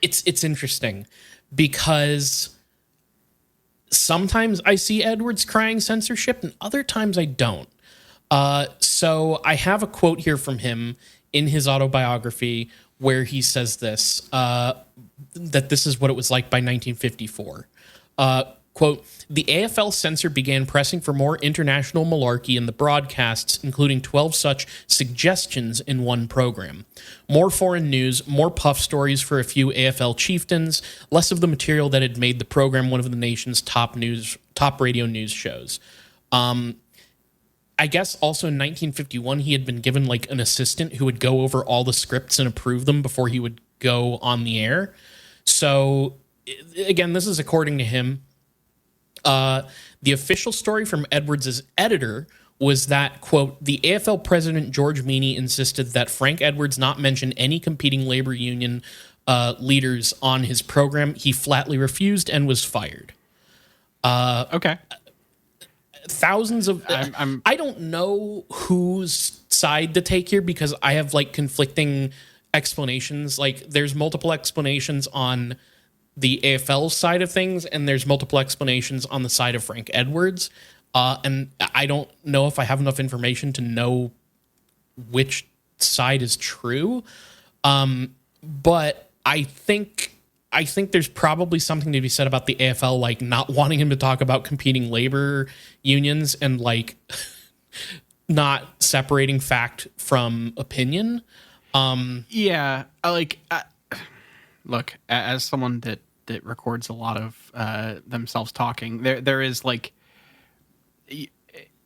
it's interesting because sometimes I see Edwards crying censorship and other times I don't. So I have a quote here from him in his autobiography where he says this, that this is what it was like by 1954. Quote, the AFL censor began pressing for more international malarkey in the broadcasts, including 12 such suggestions in one program. More foreign news, more puff stories for a few AFL chieftains, less of the material that had made the program one of the nation's top radio news shows. I guess also in 1951, he had been given like an assistant who would go over all the scripts and approve them before he would go on the air. So again, this is according to him. The official story from Edwards' editor was that, quote, the AFL president George Meany insisted that Frank Edwards not mention any competing labor union leaders on his program. He flatly refused and was fired. Okay. Thousands of... I don't know whose side to take here because I have like conflicting explanations. Like there's multiple explanations on the AFL side of things, and there's multiple explanations on the side of Frank Edwards. And I don't know if I have enough information to know which side is true. But I think there's probably something to be said about the AFL, like not wanting him to talk about competing labor unions and like not separating fact from opinion. Look, as someone that records a lot of themselves talking, there is like, it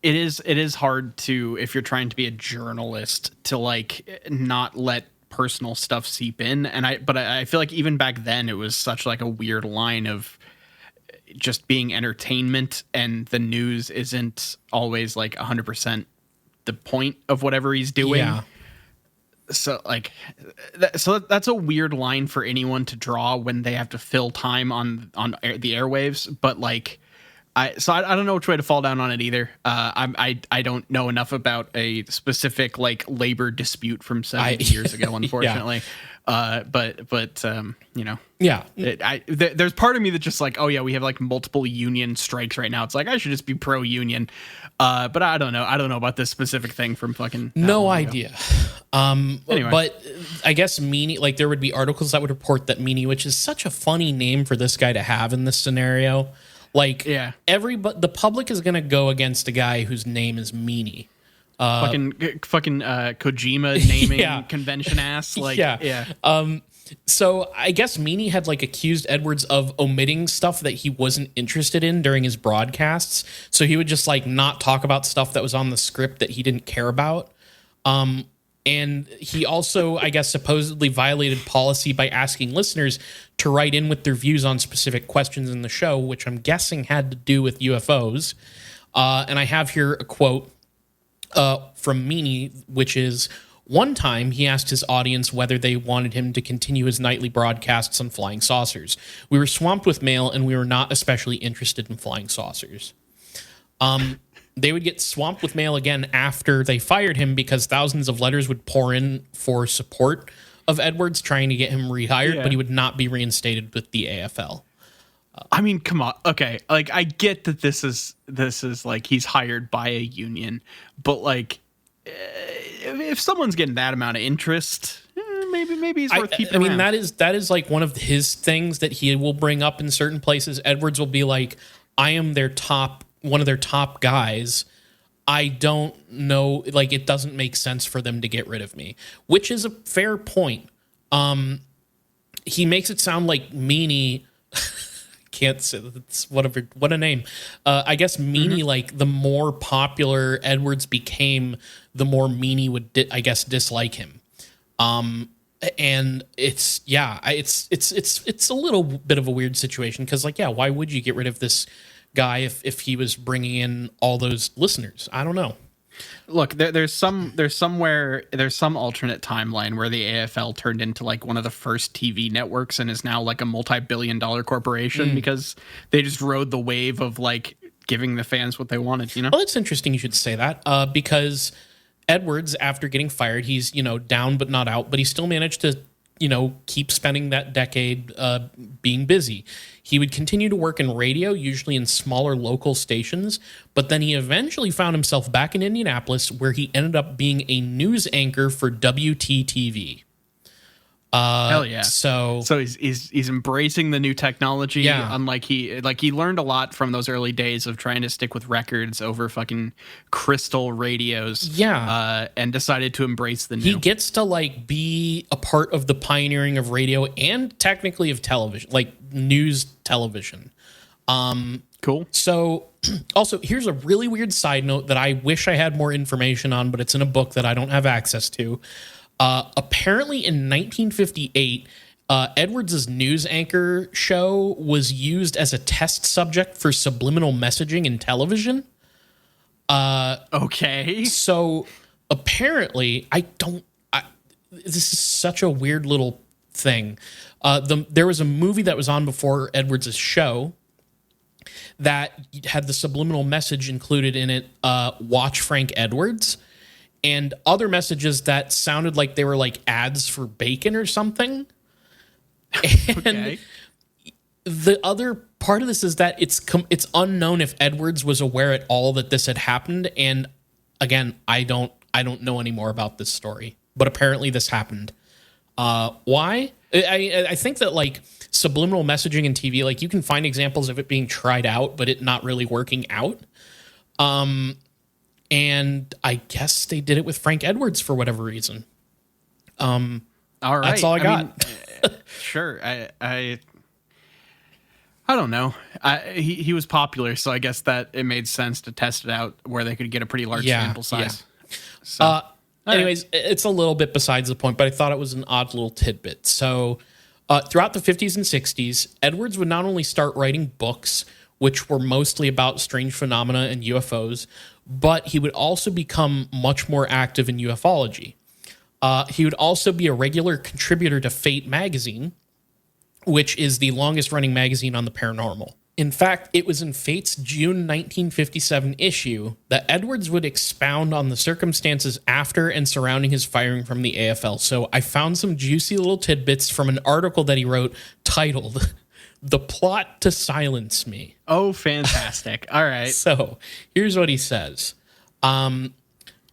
is hard to, if you're trying to be a journalist, to like not let personal stuff seep in. But I feel like even back then it was such like a weird line of just being entertainment, and the news isn't always like 100% the point of whatever he's doing. Yeah. So like, that's a weird line for anyone to draw when they have to fill time on the airwaves. But like, I don't know which way to fall down on it either. I don't know enough about a specific like labor dispute from 70 years ago, unfortunately. But you know, Yeah. There's part of me that's just like, oh yeah, we have like multiple union strikes right now. It's like I should just be pro union. But I don't know. I don't know about this specific thing from fucking No idea. Anyway. But I guess Meanie, like there would be articles that would report that Meanie, which is such a funny name for this guy to have in this scenario. Like, Yeah. the public is going to go against a guy whose name is Meanie. fucking Kojima naming Yeah. convention ass. Like, Yeah. So I guess Meanie had like accused Edwards of omitting stuff that he wasn't interested in during his broadcasts. So he would just like not talk about stuff that was on the script that he didn't care about. And he also, I guess, supposedly violated policy by asking listeners to write in with their views on specific questions in the show, which I'm guessing had to do with UFOs. And I have here a quote from Meanie, which is, one time he asked his audience whether they wanted him to continue his nightly broadcasts on flying saucers. We were swamped with mail, and we were not especially interested in flying saucers. They would get swamped with mail again after they fired him because thousands of letters would pour in for support of Edwards, trying to get him rehired, but he would not be reinstated with the AFL. I mean, come on. Okay, like I get that this is like he's hired by a union, but like if someone's getting that amount of interest, maybe he's worth keeping. I mean, around. that is like one of his things that he will bring up in certain places. Edwards will be like, I am one of their top guys. I don't know, like it doesn't make sense for them to get rid of me, which is a fair point. He makes it sound like Meanie can't say that's whatever, what a name. I guess Meanie, like the more popular Edwards became, the more Meanie would dislike him. And it's a little bit of a weird situation because like, yeah, why would you get rid of this guy if he was bringing in all those listeners? I don't know. Look, there's some alternate timeline where the AFL turned into like one of the first TV networks and is now like a multi-billion-dollar corporation because they just rode the wave of like giving the fans what they wanted, you know? Well, it's interesting you should say that because Edwards, after getting fired, he's, down but not out, but he still managed to, keep spending that decade being busy. He would continue to work in radio, usually in smaller local stations, but then he eventually found himself back in Indianapolis where he ended up being a news anchor for WTTV. Hell yeah! So he's embracing the new technology. Yeah. Unlike he learned a lot from those early days of trying to stick with records over fucking crystal radios. Yeah. And decided to embrace the new. He gets to like be a part of the pioneering of radio and technically of television, like news television. Cool. So also here's a really weird side note that I wish I had more information on, but it's in a book that I don't have access to. Apparently in 1958, Edwards' news anchor show was used as a test subject for subliminal messaging in television. Okay. So apparently, this is such a weird little thing. There was a movie that was on before Edwards' show that had the subliminal message included in it, watch Frank Edwards, and other messages that sounded like they were like ads for bacon or something. And Okay. the other part of this is that it's unknown if Edwards was aware at all that this had happened. And again, I don't know any more about this story, but apparently this happened. Why? I think that like subliminal messaging in TV, like you can find examples of it being tried out, but it not really working out. And I guess they did it with Frank Edwards for whatever reason. All right. That's all I got. Sure. I don't know. He was popular, so I guess that it made sense to test it out where they could get a pretty large sample size. Yeah. So, Anyways, it's a little bit besides the point, but I thought it was an odd little tidbit. So throughout the 50s and 60s, Edwards would not only start writing books, which were mostly about strange phenomena and UFOs, but he would also become much more active in ufology. He would also be a regular contributor to Fate magazine, which is the longest running magazine on the paranormal. In fact, it was in Fate's June 1957 issue that Edwards would expound on the circumstances after and surrounding his firing from the AFL. So I found some juicy little tidbits from an article that he wrote titled "The Plot to Silence Me." Oh, fantastic. All right. So here's what he says.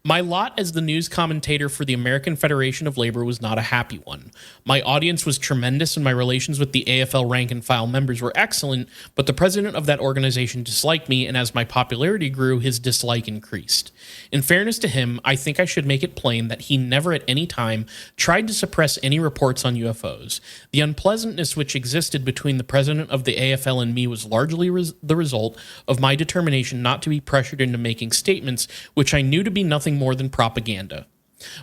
My lot as the news commentator for the American Federation of Labor was not a happy one. My audience was tremendous and my relations with the AFL rank and file members were excellent, but the president of that organization disliked me, and as my popularity grew, his dislike increased. In fairness to him, I think I should make it plain that he never at any time tried to suppress any reports on UFOs. The unpleasantness which existed between the president of the AFL and me was largely the result of my determination not to be pressured into making statements which I knew to be nothing more than propaganda.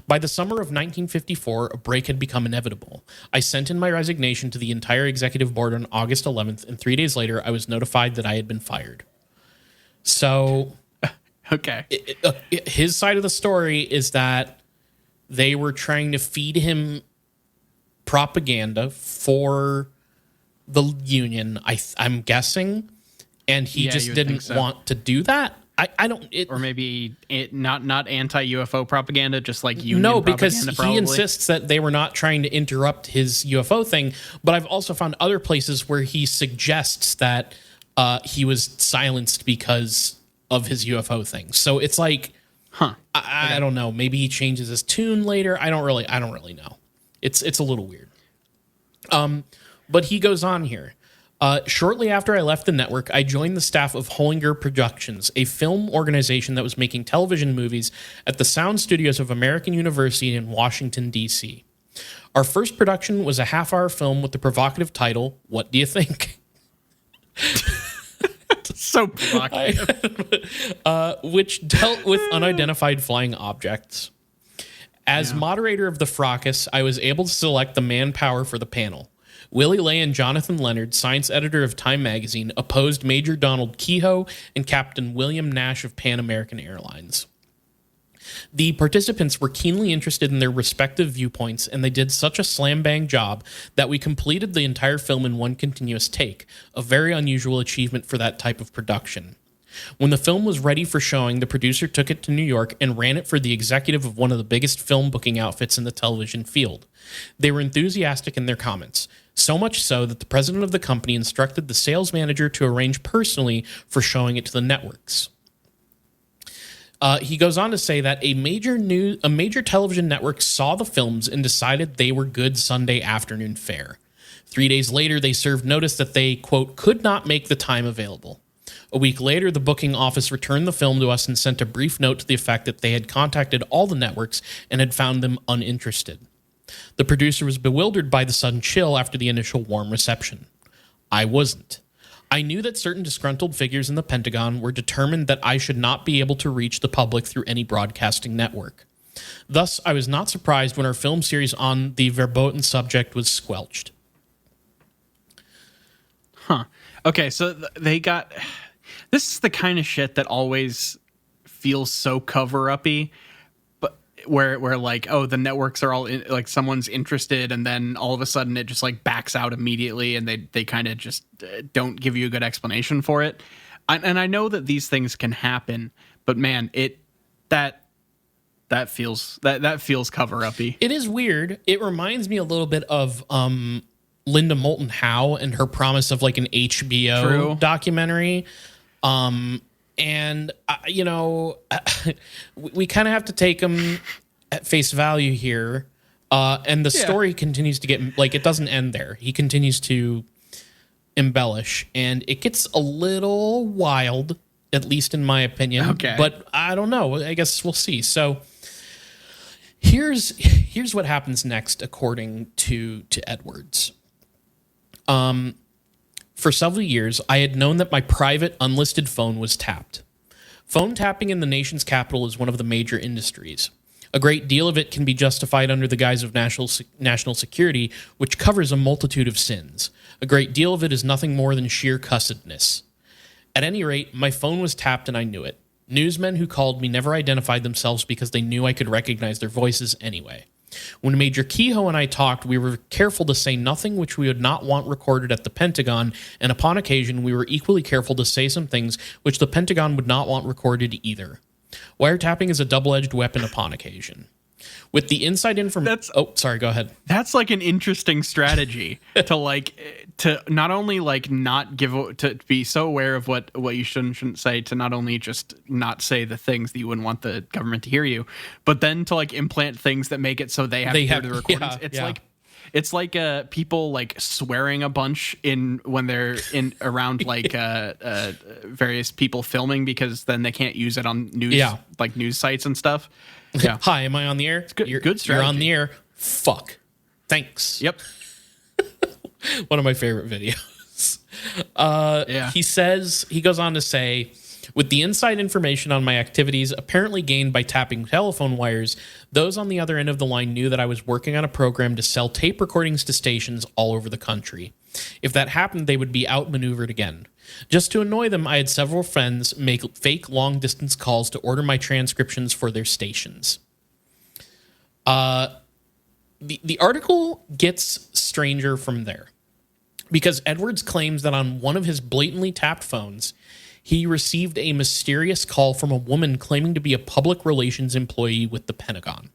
By the summer of 1954, a break had become inevitable. I sent in my resignation to the entire executive board on August 11th, and 3 days later, I was notified that I had been fired. So, okay. His side of the story is that they were trying to feed him propaganda for the union, I'm guessing, and he just didn't want to do that. I don't, or maybe not anti-UFO propaganda, just like union propaganda. No, because he insists that they were not trying to interrupt his UFO thing. But I've also found other places where he suggests that he was silenced because of his UFO thing. So it's like, I don't know. Maybe he changes his tune later. I don't really know. It's a little weird. But he goes on here. Shortly after I left the network, I joined the staff of Hollinger Productions, a film organization that was making television movies at the sound studios of American University in Washington, D.C. Our first production was a half-hour film with the provocative title, What Do You Think? So provocative. Which dealt with unidentified flying objects. As moderator of the fracas, I was able to select the manpower for the panel. Willie Lay and Jonathan Leonard, science editor of Time magazine, opposed Major Donald Kehoe and Captain William Nash of Pan American Airlines. The participants were keenly interested in their respective viewpoints, and they did such a slam-bang job that we completed the entire film in one continuous take, a very unusual achievement for that type of production. When the film was ready for showing, the producer took it to New York and ran it for the executive of one of the biggest film booking outfits in the television field. They were enthusiastic in their comments, so much so that the president of the company instructed the sales manager to arrange personally for showing it to the networks. He goes on to say that a major television network saw the films and decided they were good Sunday afternoon fare. 3 days later, they served notice that they, quote, could not make the time available. A week later, the booking office returned the film to us and sent a brief note to the effect that they had contacted all the networks and had found them uninterested. The producer was bewildered by the sudden chill after the initial warm reception. I wasn't. I knew that certain disgruntled figures in the Pentagon were determined that I should not be able to reach the public through any broadcasting network. Thus, I was not surprised when our film series on the verboten subject was squelched. Okay, so they got... This is the kind of shit that always feels so cover-uppy, but where like, oh, the networks are all like someone's interested, and then all of a sudden it just like backs out immediately, and they kind of just don't give you a good explanation for it. And I know that these things can happen, but man, that feels cover-uppy. It is weird. It reminds me a little bit of Linda Moulton Howe and her promise of like an HBO documentary. We kind of have to take them at face value here. And the story continues to get, like, it doesn't end there. He continues to embellish, and it gets a little wild, at least in my opinion. Okay. But I don't know. I guess we'll see. So here's what happens next, according to Edwards. For several years, I had known that my private, unlisted phone was tapped. Phone tapping in the nation's capital is one of the major industries. A great deal of it can be justified under the guise of national security, which covers a multitude of sins. A great deal of it is nothing more than sheer cussedness. At any rate, my phone was tapped and I knew it. Newsmen who called me never identified themselves because they knew I could recognize their voices anyway. When Major Kehoe and I talked, we were careful to say nothing which we would not want recorded at the Pentagon, and upon occasion, we were equally careful to say some things which the Pentagon would not want recorded either. Wiretapping is a double-edged weapon upon occasion. With the inside information... Oh, sorry, go ahead. That's like an interesting strategy to not only not give, to be so aware of what you shouldn't say, to not only just not say the things that you wouldn't want the government to hear you, but then to implant things that make it so they have to hear the recordings. It's like people swearing a bunch when they're in around various people filming, because then they can't use it on news news sites and stuff. Yeah. Hi, am I on the air? It's good. Good strategy. You're on the air. Fuck. Thanks. Yep. One of my favorite videos. He goes on to say, with the inside information on my activities apparently gained by tapping telephone wires, those on the other end of the line knew that I was working on a program to sell tape recordings to stations all over the country. If that happened, they would be outmaneuvered again. Just to annoy them, I had several friends make fake long-distance calls to order my transcriptions for their stations. The article gets stranger from there, because Edwards claims that on one of his blatantly tapped phones, he received a mysterious call from a woman claiming to be a public relations employee with the Pentagon.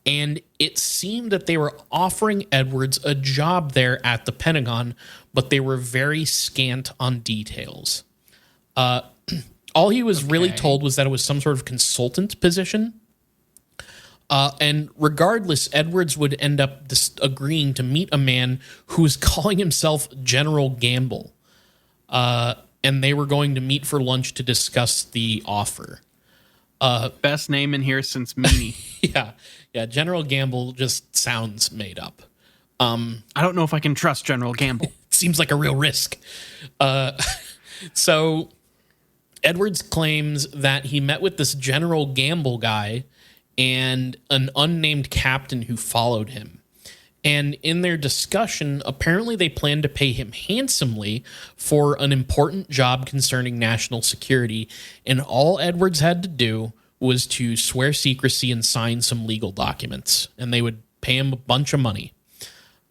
And it seemed that they were offering Edwards a job there at the Pentagon, but they were very scant on details. All he was really told was that it was some sort of consultant position. And regardless, Edwards would end up agreeing to meet a man who was calling himself General Gamble. And they were going to meet for lunch to discuss the offer. Best name in here since Meanie. Yeah, General Gamble just sounds made up. I don't know if I can trust General Gamble. Seems like a real risk. So Edwards claims that he met with this General Gamble guy and an unnamed captain who followed him. And in their discussion, apparently they planned to pay him handsomely for an important job concerning national security, and all Edwards had to do was to swear secrecy and sign some legal documents, and they would pay him a bunch of money.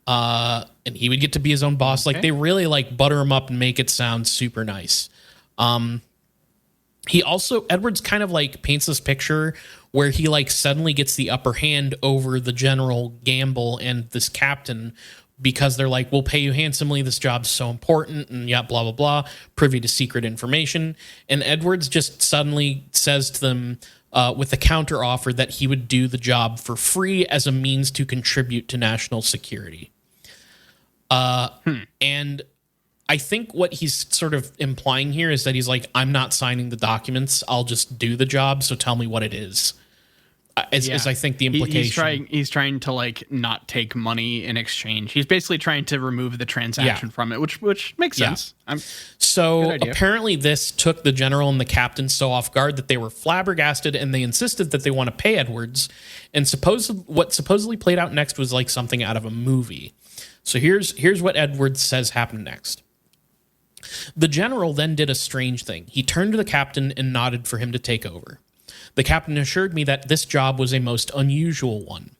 And he would get to be his own boss. They really butter him up and make it sound super nice. Edwards kind of paints this picture where he suddenly gets the upper hand over the General Gamble and this captain, because they're we'll pay you handsomely, this job's so important, and blah, blah, blah, privy to secret information. And Edwards just suddenly says to them with a counter offer that he would do the job for free as a means to contribute to national security. And I think what he's sort of implying here is that he's I'm not signing the documents, I'll just do the job, so tell me what it is. Is I think the implication. He's trying to not take money in exchange. He's basically trying to remove the transaction from it, which makes sense. So apparently this took the general and the captain so off guard that they were flabbergasted, and they insisted that they want to pay Edwards. And what supposedly played out next was something out of a movie. So here's what Edwards says happened next. The general then did a strange thing. He turned to the captain and nodded for him to take over. The captain assured me that this job was a most unusual one.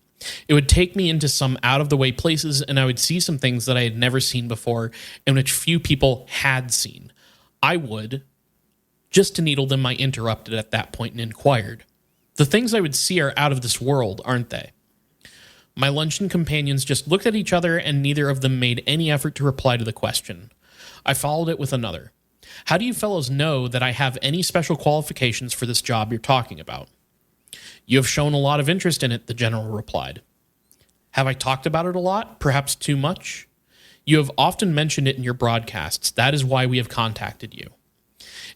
It would take me into some out-of-the-way places, and I would see some things that I had never seen before and which few people had seen. Just to needle them, I interrupted at that point and inquired. The things I would see are out of this world, aren't they? My luncheon companions just looked at each other, and neither of them made any effort to reply to the question. I followed it with another. How do you fellows know that I have any special qualifications for this job you're talking about? You have shown a lot of interest in it, the general replied. Have I talked about it a lot? Perhaps too much? You have often mentioned it in your broadcasts. That is why we have contacted you.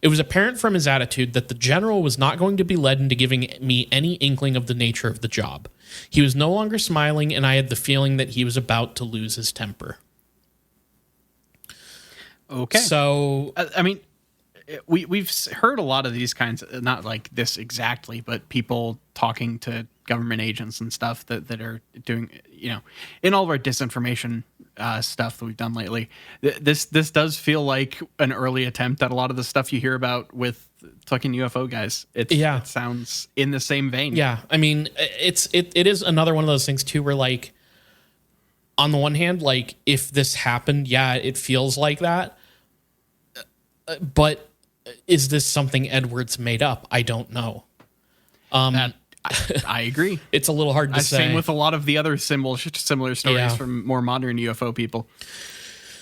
It was apparent from his attitude that the general was not going to be led into giving me any inkling of the nature of the job. He was no longer smiling, and I had the feeling that he was about to lose his temper. Okay. So, I mean, we've heard a lot of these kinds, not like this exactly, but people talking to government agents and stuff that are doing, in all of our disinformation stuff that we've done lately. This does feel like an early attempt at a lot of the stuff you hear about with fucking UFO guys. It sounds in the same vein. Yeah, I mean, it is another one of those things too, where like, on the one hand, like if this happened, yeah, it feels like that. But is this something Edwards made up? I don't know. I agree. It's a little hard to say. Same with a lot of the other similar stories from more modern UFO people.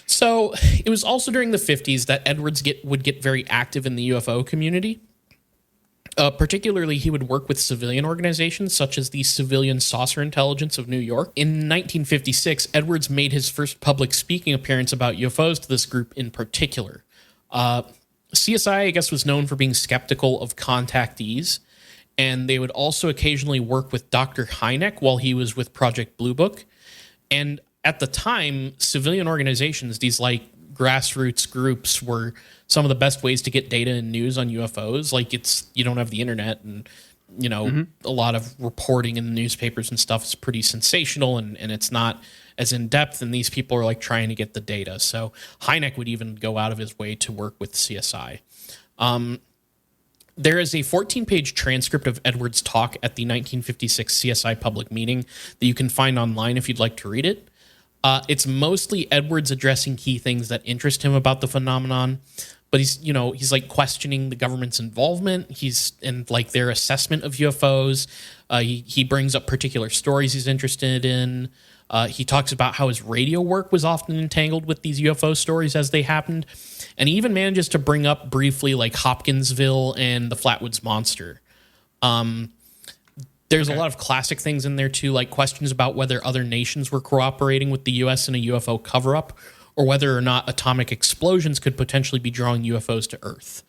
So it was also during the 50s that Edwards would get very active in the UFO community. Particularly, he would work with civilian organizations such as the Civilian Saucer Intelligence of New York. In 1956, Edwards made his first public speaking appearance about UFOs to this group in particular. CSI, I guess, was known for being skeptical of contactees, and they would also occasionally work with Dr. Hynek while he was with Project Blue Book. And at the time, civilian organizations, these like grassroots groups, were some of the best ways to get data and news on UFOs. Like, you don't have the internet, and a lot of reporting in the newspapers and stuff is pretty sensational, and it's not as in depth, and these people are like trying to get the data. So Hynek would even go out of his way to work with CSI. There is a 14-page transcript of Edwards' talk at the 1956 CSI public meeting that you can find online if you'd like to read it. It's mostly Edwards addressing key things that interest him about the phenomenon, but he's like questioning the government's involvement. And like their assessment of UFOs. He brings up particular stories he's interested in. He talks about how his radio work was often entangled with these UFO stories as they happened. And he even manages to bring up briefly like Hopkinsville and the Flatwoods Monster. There's a lot of classic things in there too, like questions about whether other nations were cooperating with the U.S. in a UFO cover-up, or whether or not atomic explosions could potentially be drawing UFOs to Earth.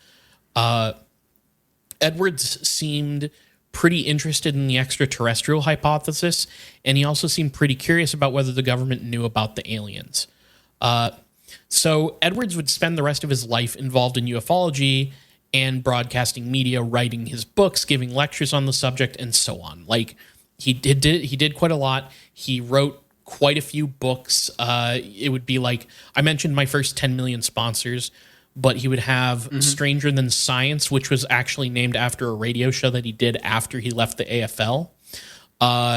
Edwards seemed pretty interested in the extraterrestrial hypothesis, and he also seemed pretty curious about whether the government knew about the aliens. So Edwards would spend the rest of his life involved in ufology and broadcasting media, writing his books, giving lectures on the subject, and so on. Like, he did quite a lot. He wrote quite a few books. It would be like, I mentioned my first 10 million sponsors, but he would have Stranger Than Science, which was actually named after a radio show that he did after he left the AFL.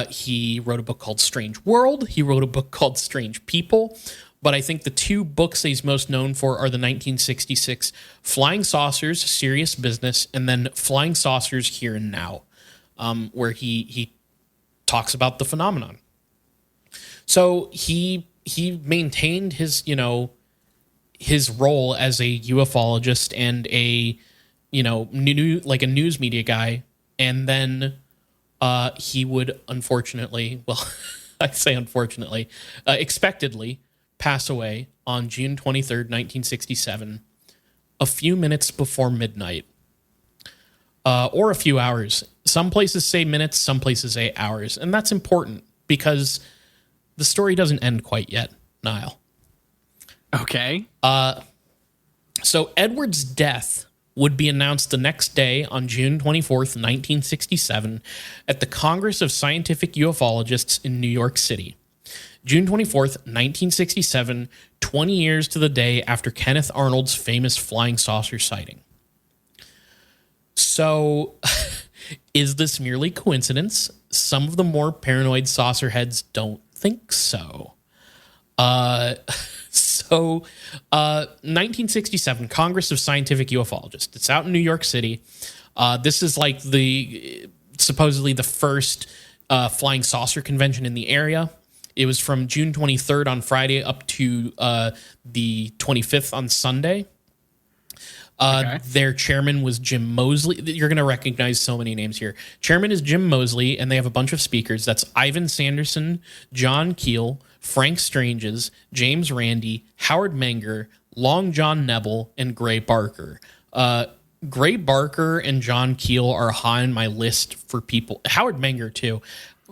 He wrote a book called Strange World. He wrote a book called Strange People. But I think the two books that he's most known for are the 1966 Flying Saucers, Serious Business, and then Flying Saucers Here and Now, where he talks about the phenomenon. So he maintained his role as a ufologist and a like a news media guy, and then he would unfortunately, well, I say unfortunately, expectedly pass away on June 23rd, 1967, a few minutes before midnight, or a few hours. Some places say minutes, some places say hours, and that's important because the story doesn't end quite yet, Nile. Okay. So Edwards' death would be announced the next day on June 24th, 1967, at the Congress of Scientific Ufologists in New York City. June 24th, 1967, 20 years to the day after Kenneth Arnold's famous flying saucer sighting. So, is this merely coincidence? Some of the more paranoid saucer heads don't think so. 1967, Congress of Scientific Ufologists. It's out in New York City. This is like supposedly the first flying saucer convention in the area. It was from June 23rd on Friday up to the 25th on Sunday. Their chairman was Jim Mosley. You're going to recognize so many names here. Chairman is Jim Mosley, and they have a bunch of speakers. That's Ivan Sanderson, John Keel, Frank Stranges, James Randi, Howard Menger, Long John Neville, and Gray Barker. Gray Barker and John Keel are high on my list for people. Howard Menger, too.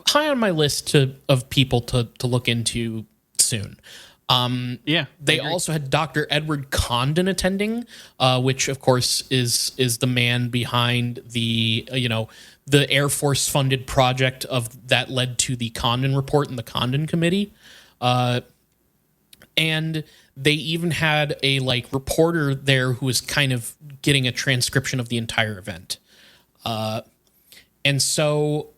High on my list of people to look into soon. They also had Dr. Edward Condon attending, which of course is the man behind the Air Force funded project that led to the Condon Report and the Condon Committee. And they even had a like reporter there who was kind of getting a transcription of the entire event. And so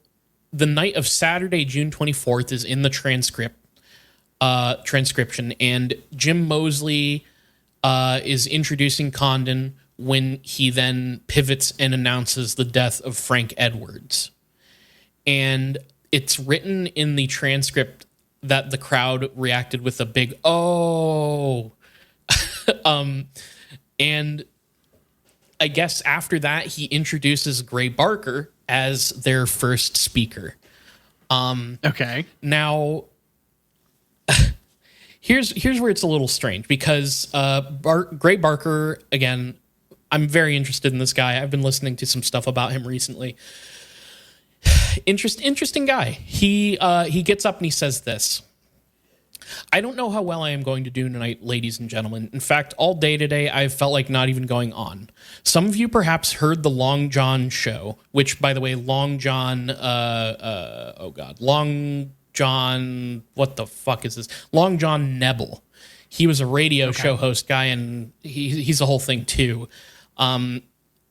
the night of Saturday, June 24th is in the transcription, and Jim Moseley is introducing Condon when he then pivots and announces the death of Frank Edwards. And it's written in the transcript that the crowd reacted with a big "oh." And I guess after that, he introduces Gray Barker as their first speaker. Okay. Now, here's where it's a little strange, because Gray Barker, again, I'm very interested in this guy. I've been listening to some stuff about him recently. Interesting guy. He gets up and he says this: "I don't know how well I am going to do tonight, ladies and gentlemen. In fact, all day today, I've felt like not even going on. Some of you perhaps heard the Long John show," which, by the way, Long John, Long John, what the fuck is this? Long John Nebel. He was a radio show host guy, and he's a whole thing too.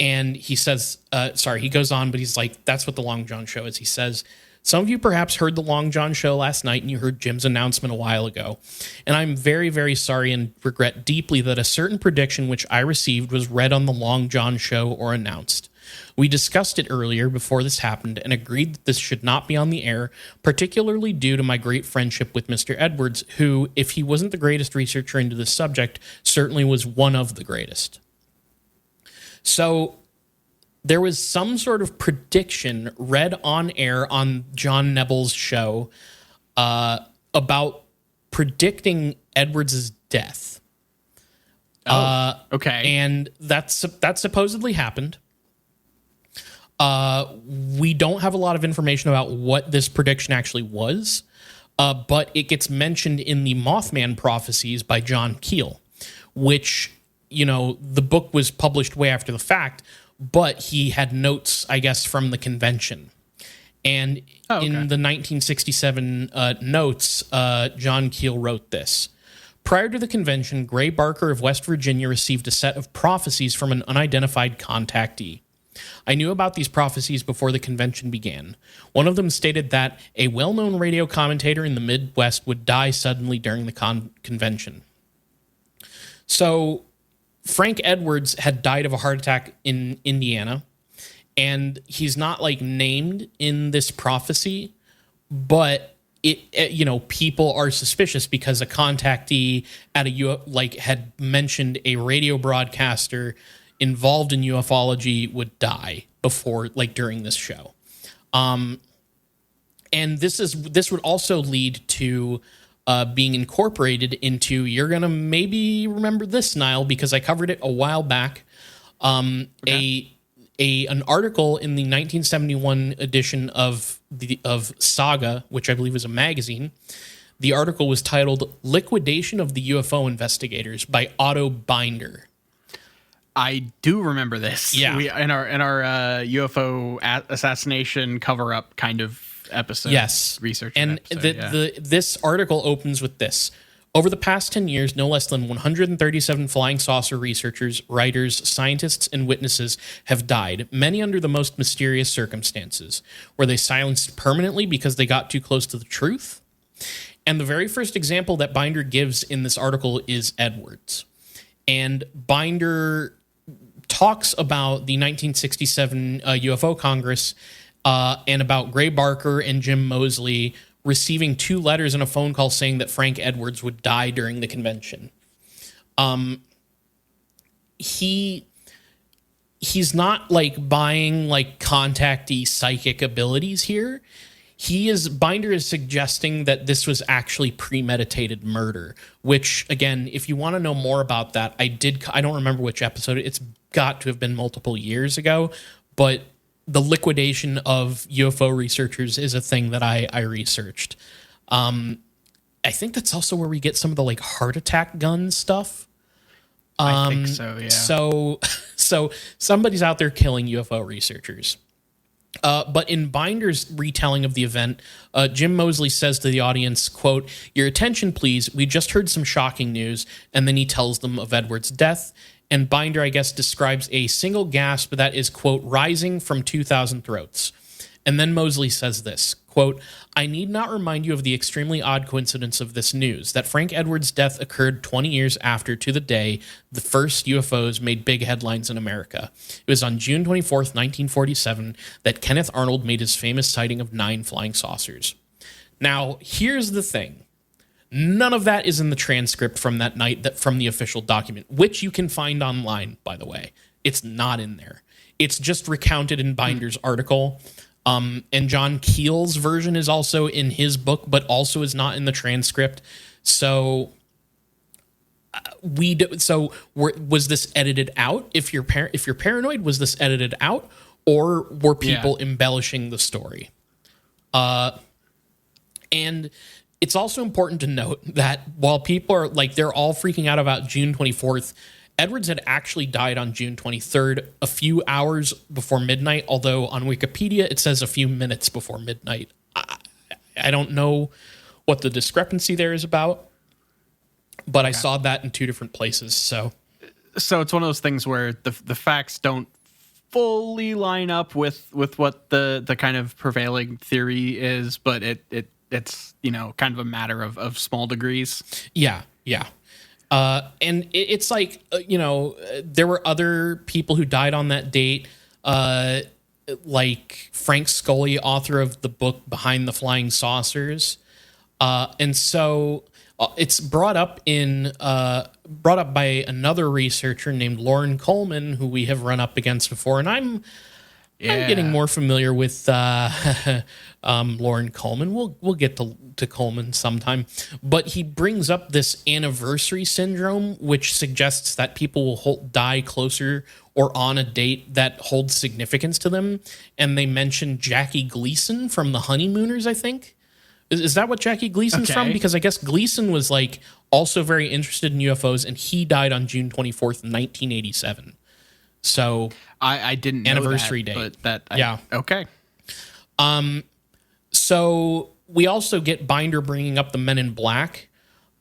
And he says, he goes on, but he's like, that's what the Long John show is. He says, "Some of you perhaps heard the Long John show last night, and you heard Jim's announcement a while ago. And I'm very, very sorry and regret deeply that a certain prediction which I received was read on the Long John show or announced. We discussed it earlier before this happened and agreed that this should not be on the air, particularly due to my great friendship with Mr. Edwards, who, if he wasn't the greatest researcher into this subject, certainly was one of the greatest." So there was some sort of prediction read on air on John Nebel's show about predicting Edwards' death. Okay. And that supposedly happened. We don't have a lot of information about what this prediction actually was, but it gets mentioned in the Mothman Prophecies by John Keel, which, you know, the book was published way after the fact, but he had notes, I guess, from the convention. And in the 1967 notes, John Keel wrote this: "Prior to the convention, Gray Barker of West Virginia received a set of prophecies from an unidentified contactee. I knew about these prophecies before the convention began. One of them stated that a well-known radio commentator in the Midwest would die suddenly during the convention." So Frank Edwards had died of a heart attack in Indiana, and he's not like named in this prophecy, but people are suspicious because a contactee at had mentioned a radio broadcaster involved in ufology would die during this show. And this would also lead to being incorporated into, you're going to maybe remember this, Nile, because I covered it a while back. An article in the 1971 edition of Saga, which I believe was a magazine. The article was titled "Liquidation of the UFO Investigators" by Otto Binder. I do remember this. Yeah. In our UFO assassination cover-up kind of episode. Yes. Research. And this article opens with this: "Over the past 10 years, no less than 137 flying saucer researchers, writers, scientists, and witnesses have died, many under the most mysterious circumstances. Were they silenced permanently because they got too close to the truth?" And the very first example that Binder gives in this article is Edwards. And Binder talks about the 1967 UFO Congress and about Gray Barker and Jim Moseley receiving 2 letters and a phone call saying that Frank Edwards would die during the convention. He's not like buying like contactee psychic abilities here. Binder is suggesting that this was actually premeditated murder, which, again, if you want to know more about that, I don't remember which episode. It's got to have been multiple years ago, but the liquidation of UFO researchers is a thing that I researched. I think that's also where we get some of the like heart attack gun stuff. I think so, yeah. So somebody's out there killing UFO researchers. But in Binder's retelling of the event, Jim Moseley says to the audience, quote, "Your attention, please. We just heard some shocking news." And then he tells them of Edwards' death. And Binder, I guess, describes a single gasp that is, quote, "rising from 2,000 throats." And then Moseley says this, quote, "I need not remind you of the extremely odd coincidence of this news, that Frank Edwards' death occurred 20 years after, to the day, the first UFOs made big headlines in America. It was on June 24th, 1947, that Kenneth Arnold made his famous sighting of 9 flying saucers." Now, here's the thing. None of that is in the transcript from that night, from the official document, which you can find online, by the way. It's not in there. It's just recounted in Binder's article. And John Keel's version is also in his book, but also is not in the transcript. So was this edited out? If you're paranoid, was this edited out, or were people embellishing the story? And it's also important to note that while people are they're all freaking out about June 24th, Edwards had actually died on June 23rd, a few hours before midnight, although on Wikipedia it says a few minutes before midnight. I don't know what the discrepancy there is about, but I saw that in 2 different places. So it's one of those things where the facts don't fully line up with what the kind of prevailing theory is, but it's kind of a matter of small degrees. Yeah. And it's there were other people who died on that date, like Frank Scully, author of the book Behind the Flying Saucers. And so it's brought up by another researcher named Lauren Coleman, who we have run up against before. And I'm getting more familiar with Lauren Coleman. We'll get to Coleman sometime. But he brings up this anniversary syndrome, which suggests that people will die closer or on a date that holds significance to them. And they mentioned Jackie Gleason from The Honeymooners, I think. Is that what Jackie Gleason's from? Because I guess Gleason was also very interested in UFOs, and he died on June 24th, 1987. So I didn't know anniversary that, date. But okay. So we also get Binder bringing up the Men in Black,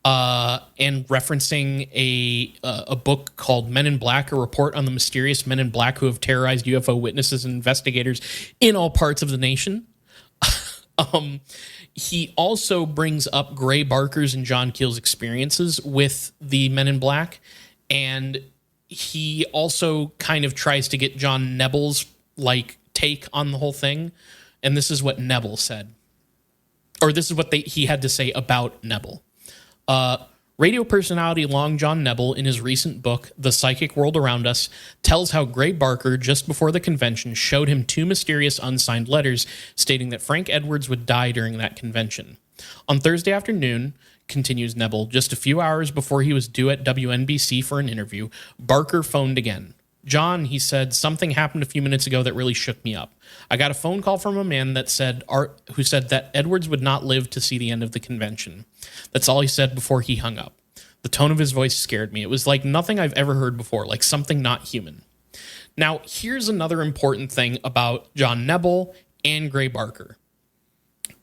and referencing a book called Men in Black: A Report on the Mysterious Men in Black Who Have Terrorized UFO Witnesses and Investigators in All Parts of the Nation. He also brings up Gray Barker's and John Keel's experiences with the Men in Black, and he also kind of tries to get John Nebel's take on the whole thing. And this is what Nebel said, or this is what he had to say about Nebel. Radio personality Long John Nebel, in his recent book, The Psychic World Around Us, tells how Gray Barker, just before the convention, showed him 2 mysterious unsigned letters stating that Frank Edwards would die during that convention. On Thursday afternoon, continues Nebel, just a few hours before he was due at WNBC for an interview, Barker phoned again. "John," he said, "something happened a few minutes ago that really shook me up. I got a phone call from a man who said that Edwards would not live to see the end of the convention. That's all he said before he hung up. The tone of his voice scared me. It was like nothing I've ever heard before, like something not human." Now, here's another important thing about John Nebel and Gray Barker.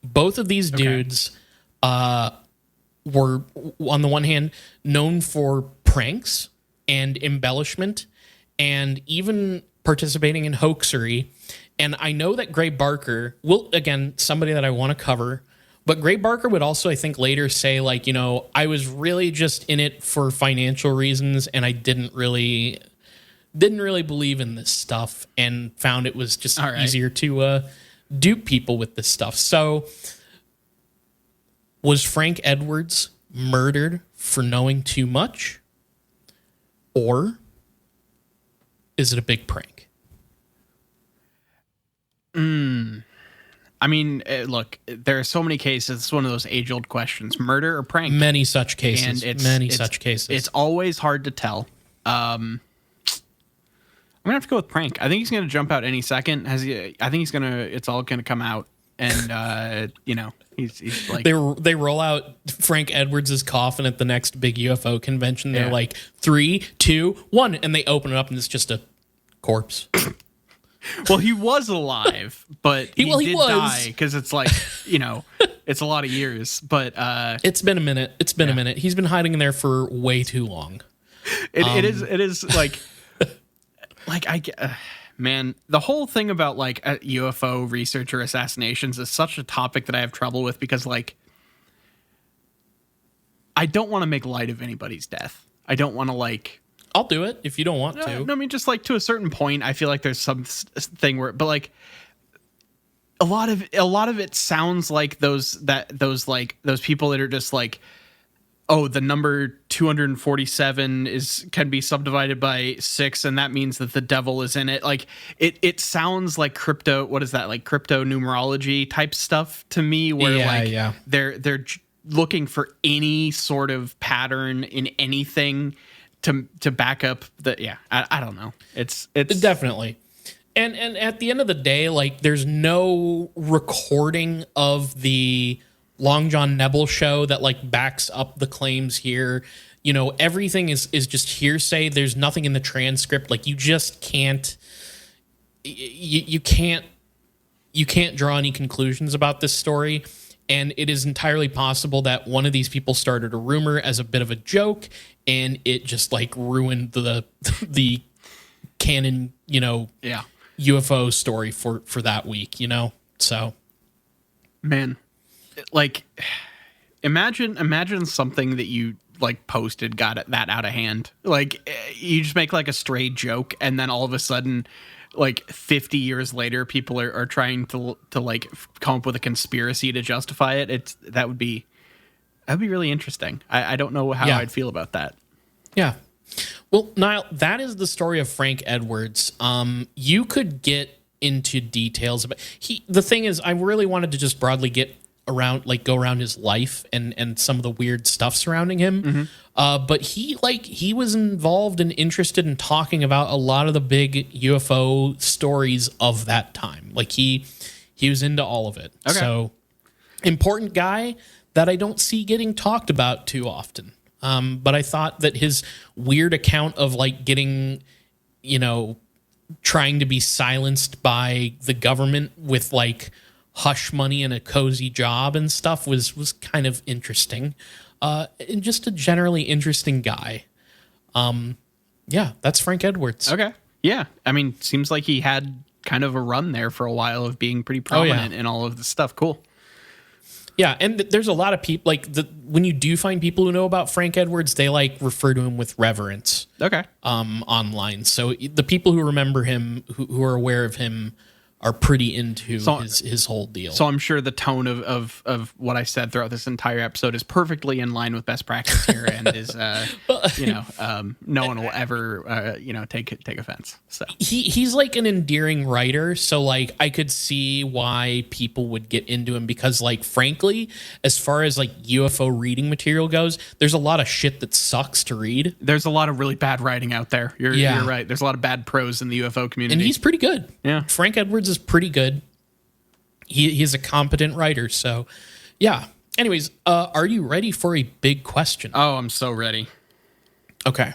Both of these dudes were, on the one hand, known for pranks and embellishment and even participating in hoaxery. And I know that Gray Barker again, somebody that I want to cover, but Gray Barker would also, I think, later say, I was really just in it for financial reasons, and I didn't really believe in this stuff, and found it was just easier to dupe people with this stuff. So, was Frank Edwards murdered for knowing too much? Or is it a big prank? I mean, look, there are so many cases. It's one of those age-old questions: murder or prank. Many such cases. It's always hard to tell. I'm gonna have to go with prank. I think he's gonna jump out any second. I think he's gonna. It's all gonna come out, and he's like they roll out Frank Edwards' coffin at the next big UFO convention. They're like 3, 2, 1, and they open it up, and it's just a corpse. Well, he was alive, but he was. die because it's like, it's a lot of years. But it's been a minute. A minute. He's been hiding in there for way too long. It is like, man, the whole thing about like UFO research or assassinations is such a topic that I have trouble with because like, I don't want to make light of anybody's death. I don't want to like. I'll do it if you don't want to. No, I mean, just like to a certain point, I feel like there's some thing where, but like a lot of it sounds like those people that are just like, oh, the number 247 can be subdivided by 6, and that means that the devil is in it. Like it sounds like crypto. What is that? Like crypto numerology type stuff to me, where they're looking for any sort of pattern in anything to back up the I don't know. It's definitely. And at the end of the day, like there's no recording of the Long John Nebel show that like backs up the claims here. Everything is just hearsay. There's nothing in the transcript. Like you just can't you can't draw any conclusions about this story. And it is entirely possible that one of these people started a rumor as a bit of a joke, and it just like ruined the canon, UFO story for that week, So, man, like imagine something that you like posted got that out of hand. Like you just make like a stray joke, and then all of a sudden, like 50 years later, people are trying to like come up with a conspiracy to justify it. That'd be really interesting. I don't know how I'd feel about that. Yeah. Well, Nile, that is the story of Frank Edwards. You could get into details about the thing is, I really wanted to just broadly go around his life and some of the weird stuff surrounding him. Mm-hmm. But he was involved and interested in talking about a lot of the big UFO stories of that time. Like he was into all of it. Okay. So important guy that I don't see getting talked about too often. But I thought that his weird account of like getting, trying to be silenced by the government with like hush money and a cozy job and stuff was kind of interesting. And just a generally interesting guy. That's Frank Edwards. Okay. Yeah. I mean, seems like he had kind of a run there for a while of being pretty prominent in all of this stuff. Cool. Yeah, and there's a lot of people when you do find people who know about Frank Edwards, they like refer to him with reverence. Okay. Online. So the people who remember him, who are aware of him, are pretty into his whole deal. So I'm sure the tone of what I said throughout this entire episode is perfectly in line with best practice here, and is no one will ever take offense. So he's like an endearing writer, so like I could see why people would get into him, because like frankly, as far as like UFO reading material goes, there's a lot of shit that sucks to read. There's a lot of really bad writing out there. You're right. There's a lot of bad prose in the UFO community, and he's pretty good. Yeah, Frank Edwards is pretty good. He's a competent writer, so yeah. Anyways, are you ready for a big question? Oh, I'm so ready. Okay.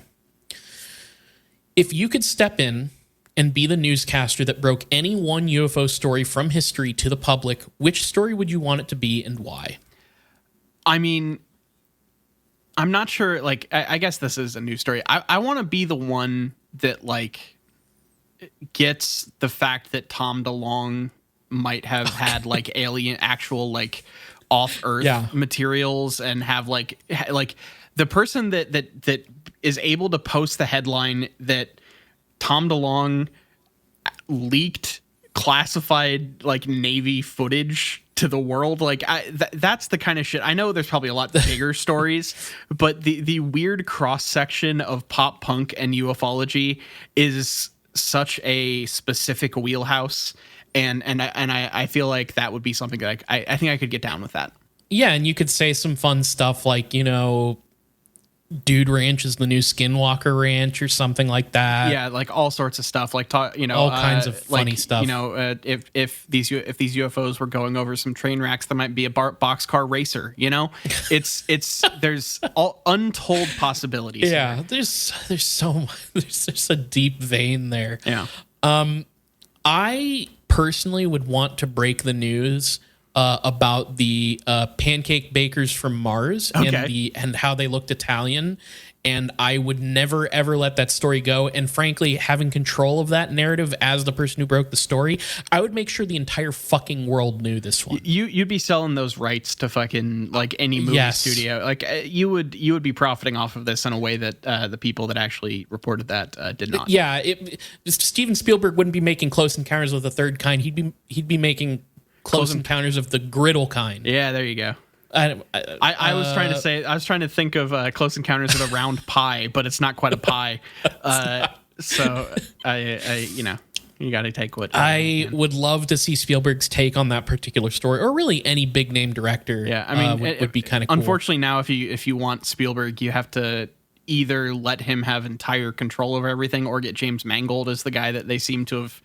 If you could step in and be the newscaster that broke any one UFO story from history to the public, which story would you want it to be and why? I mean, I'm not sure. Like, I guess this is a news story. I want to be the one that like gets the fact that Tom DeLonge might have had like actual like off-Earth materials, and have like the person that is able to post the headline that Tom DeLonge leaked classified like Navy footage to the world. Like that's the kind of shit. I know there's probably a lot bigger stories, but the weird cross section of pop punk and ufology is such a specific wheelhouse, and I feel like that would be something that I think I could get down with that. Yeah, and you could say some fun stuff like, Dude Ranch is the new Skinwalker Ranch or something like that. Yeah, like all sorts of stuff, like all kinds of funny stuff. If these UFOs were going over some train racks, there might be a boxcar racer. It's there's all untold possibilities. Yeah, there's so much, there's a deep vein there. Yeah. I personally would want to break the news about the pancake bakers from Mars and how they looked Italian. And I would never, ever let that story go. And frankly, having control of that narrative as the person who broke the story, I would make sure the entire fucking world knew this one. You'd be selling those rights to fucking like any movie studio. Like you would be profiting off of this in a way that the people that actually reported that did not. Yeah, Steven Spielberg wouldn't be making Close Encounters of the Third Kind. He'd be making Close Encounters of the Griddle Kind. Yeah, there you go. I was trying to think of Close Encounters of the Round Pie, but it's not quite a pie. So I you got to take what I would love to see Spielberg's take on that particular story, or really any big name director. Yeah, I mean, would be kind of cool. Unfortunately, now if you want Spielberg, you have to either let him have entire control over everything, or get James Mangold as the guy that they seem to have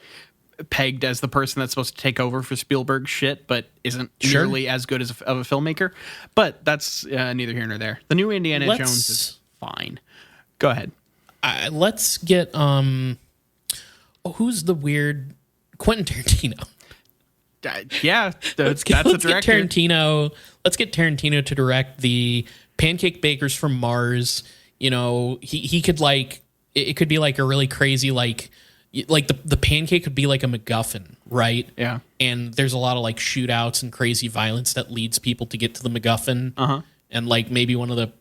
pegged as the person that's supposed to take over for Spielberg's shit, but isn't nearly as good as of a filmmaker. But that's neither here nor there. The new Indiana Jones is fine. Go ahead. Let's get who's the weird Quentin Tarantino? That's a director. Let's get Tarantino to direct the Pancake Bakers from Mars. You know, he could it could be like a really crazy the pancake could be like a MacGuffin, right? Yeah. And there's a lot of like shootouts and crazy violence that leads people to get to the MacGuffin. Uh-huh. And like maybe one of the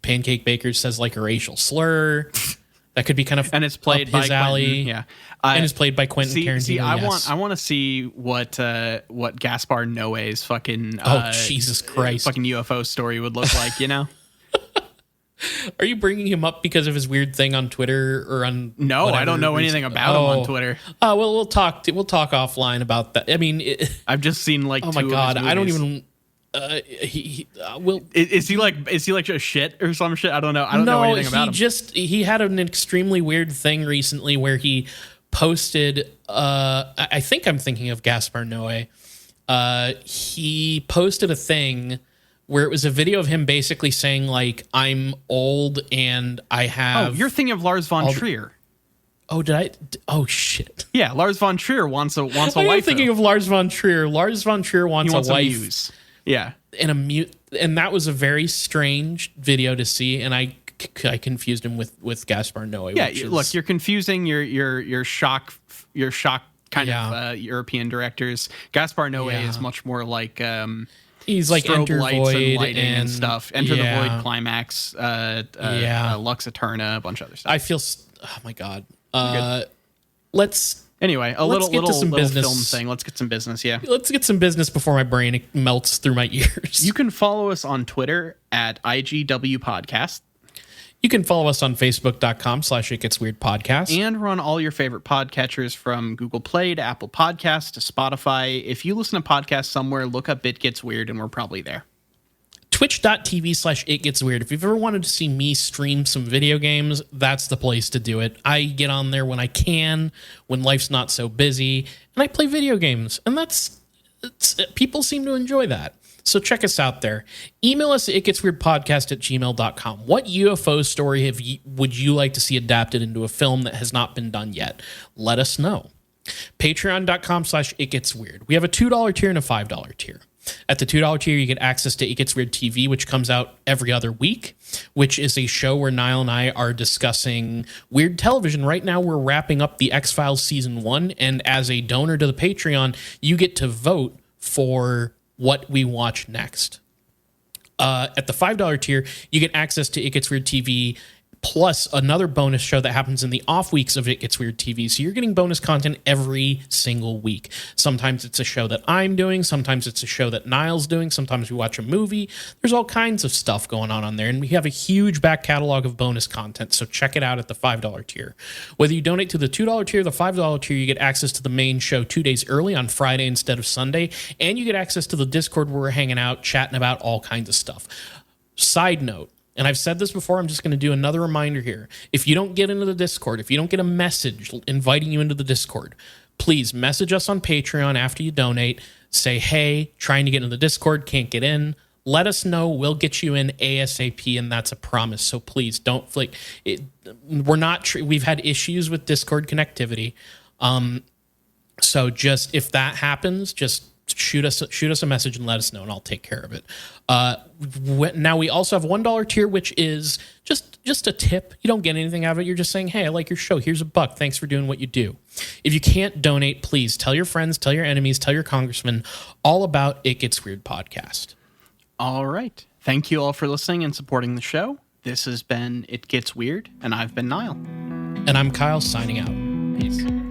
pancake bakers says like a racial slur. That could be kind of and it's played by his alley. Quentin, yeah. And it's played by Quentin Tarantino. I want to see what Gaspar Noé's fucking Jesus Christ fucking UFO story would look like, you know? Are you bringing him up because of his weird thing on Twitter or on? No, whatever I don't know anything about him on Twitter. Oh well, we'll talk offline about that. I mean, I've just seen like. Oh my god, I don't even. Is he like a shit or some shit? I don't know. I don't know anything about him. He had an extremely weird thing recently where he posted. I think I'm thinking of Gaspar Noé. He posted a thing where it was a video of him basically saying like, I'm old and I have... Oh, you're thinking of Lars von Trier. Oh, did I? Oh, shit. Yeah, Lars von Trier wants a wife. I'm thinking of Lars von Trier. Lars von Trier wants a wife. A muse. Yeah. And that was a very strange video to see, and I confused him with Gaspar Noé. Yeah, look, you're confusing your shock kind of European directors. Gaspar Noé is much more like... He's like Enter Void and stuff. Enter the Void, Climax, Lux Eterna, a bunch of other stuff. I feel... Oh, my God. Let's... Anyway, let's get to some business film thing. Let's get some business, yeah. Let's get some business before my brain melts through my ears. You can follow us on Twitter at IGW Podcast. You can follow us on Facebook.com/ItGetsWeirdPodcast. And run all your favorite podcatchers from Google Play to Apple Podcasts to Spotify. If you listen to podcasts somewhere, look up It Gets Weird and we're probably there. Twitch.tv/ItGetsWeird. If you've ever wanted to see me stream some video games, that's the place to do it. I get on there when I can, when life's not so busy, and I play video games. And people seem to enjoy that. So check us out there. Email us at itgetsweirdpodcast@gmail.com. What UFO story would you like to see adapted into a film that has not been done yet? Let us know. Patreon.com/itgetsweird. We have a $2 tier and a $5 tier. At the $2 tier, you get access to It Gets Weird TV, which comes out every other week, which is a show where Nile and I are discussing weird television. Right now, we're wrapping up the X-Files Season 1, and as a donor to the Patreon, you get to vote for what we watch next. At the $5 tier, you get access to It Gets Weird TV, plus another bonus show that happens in the off weeks of It Gets Weird TV. So you're getting bonus content every single week. Sometimes it's a show that I'm doing. Sometimes it's a show that Niall's doing. Sometimes we watch a movie. There's all kinds of stuff going on there. And we have a huge back catalog of bonus content. So check it out at the $5 tier. Whether you donate to the $2 tier or the $5 tier, you get access to the main show 2 days early on Friday instead of Sunday. And you get access to the Discord where we're hanging out, chatting about all kinds of stuff. Side note, and I've said this before, I'm just going to do another reminder here. If you don't get into the Discord, if you don't get a message inviting you into the Discord, please message us on Patreon after you donate. Say, hey, trying to get into the Discord, can't get in. let us know. We'll get you in ASAP, and that's a promise. So please don't flake it. We're not, we've had issues with Discord connectivity. So just, if that happens, just shoot us a message and let us know, and I'll take care of it. Now we also have $1 tier, which is just a tip. You don't get anything out of it. You're just saying, hey, I like your show. Here's $1. Thanks for doing what you do. If you can't donate, please tell your friends, tell your enemies, tell your congressman all about It Gets Weird podcast. All right. Thank you all for listening and supporting the show. This has been It Gets Weird, and I've been Nile. And I'm Kyle, signing out. Peace.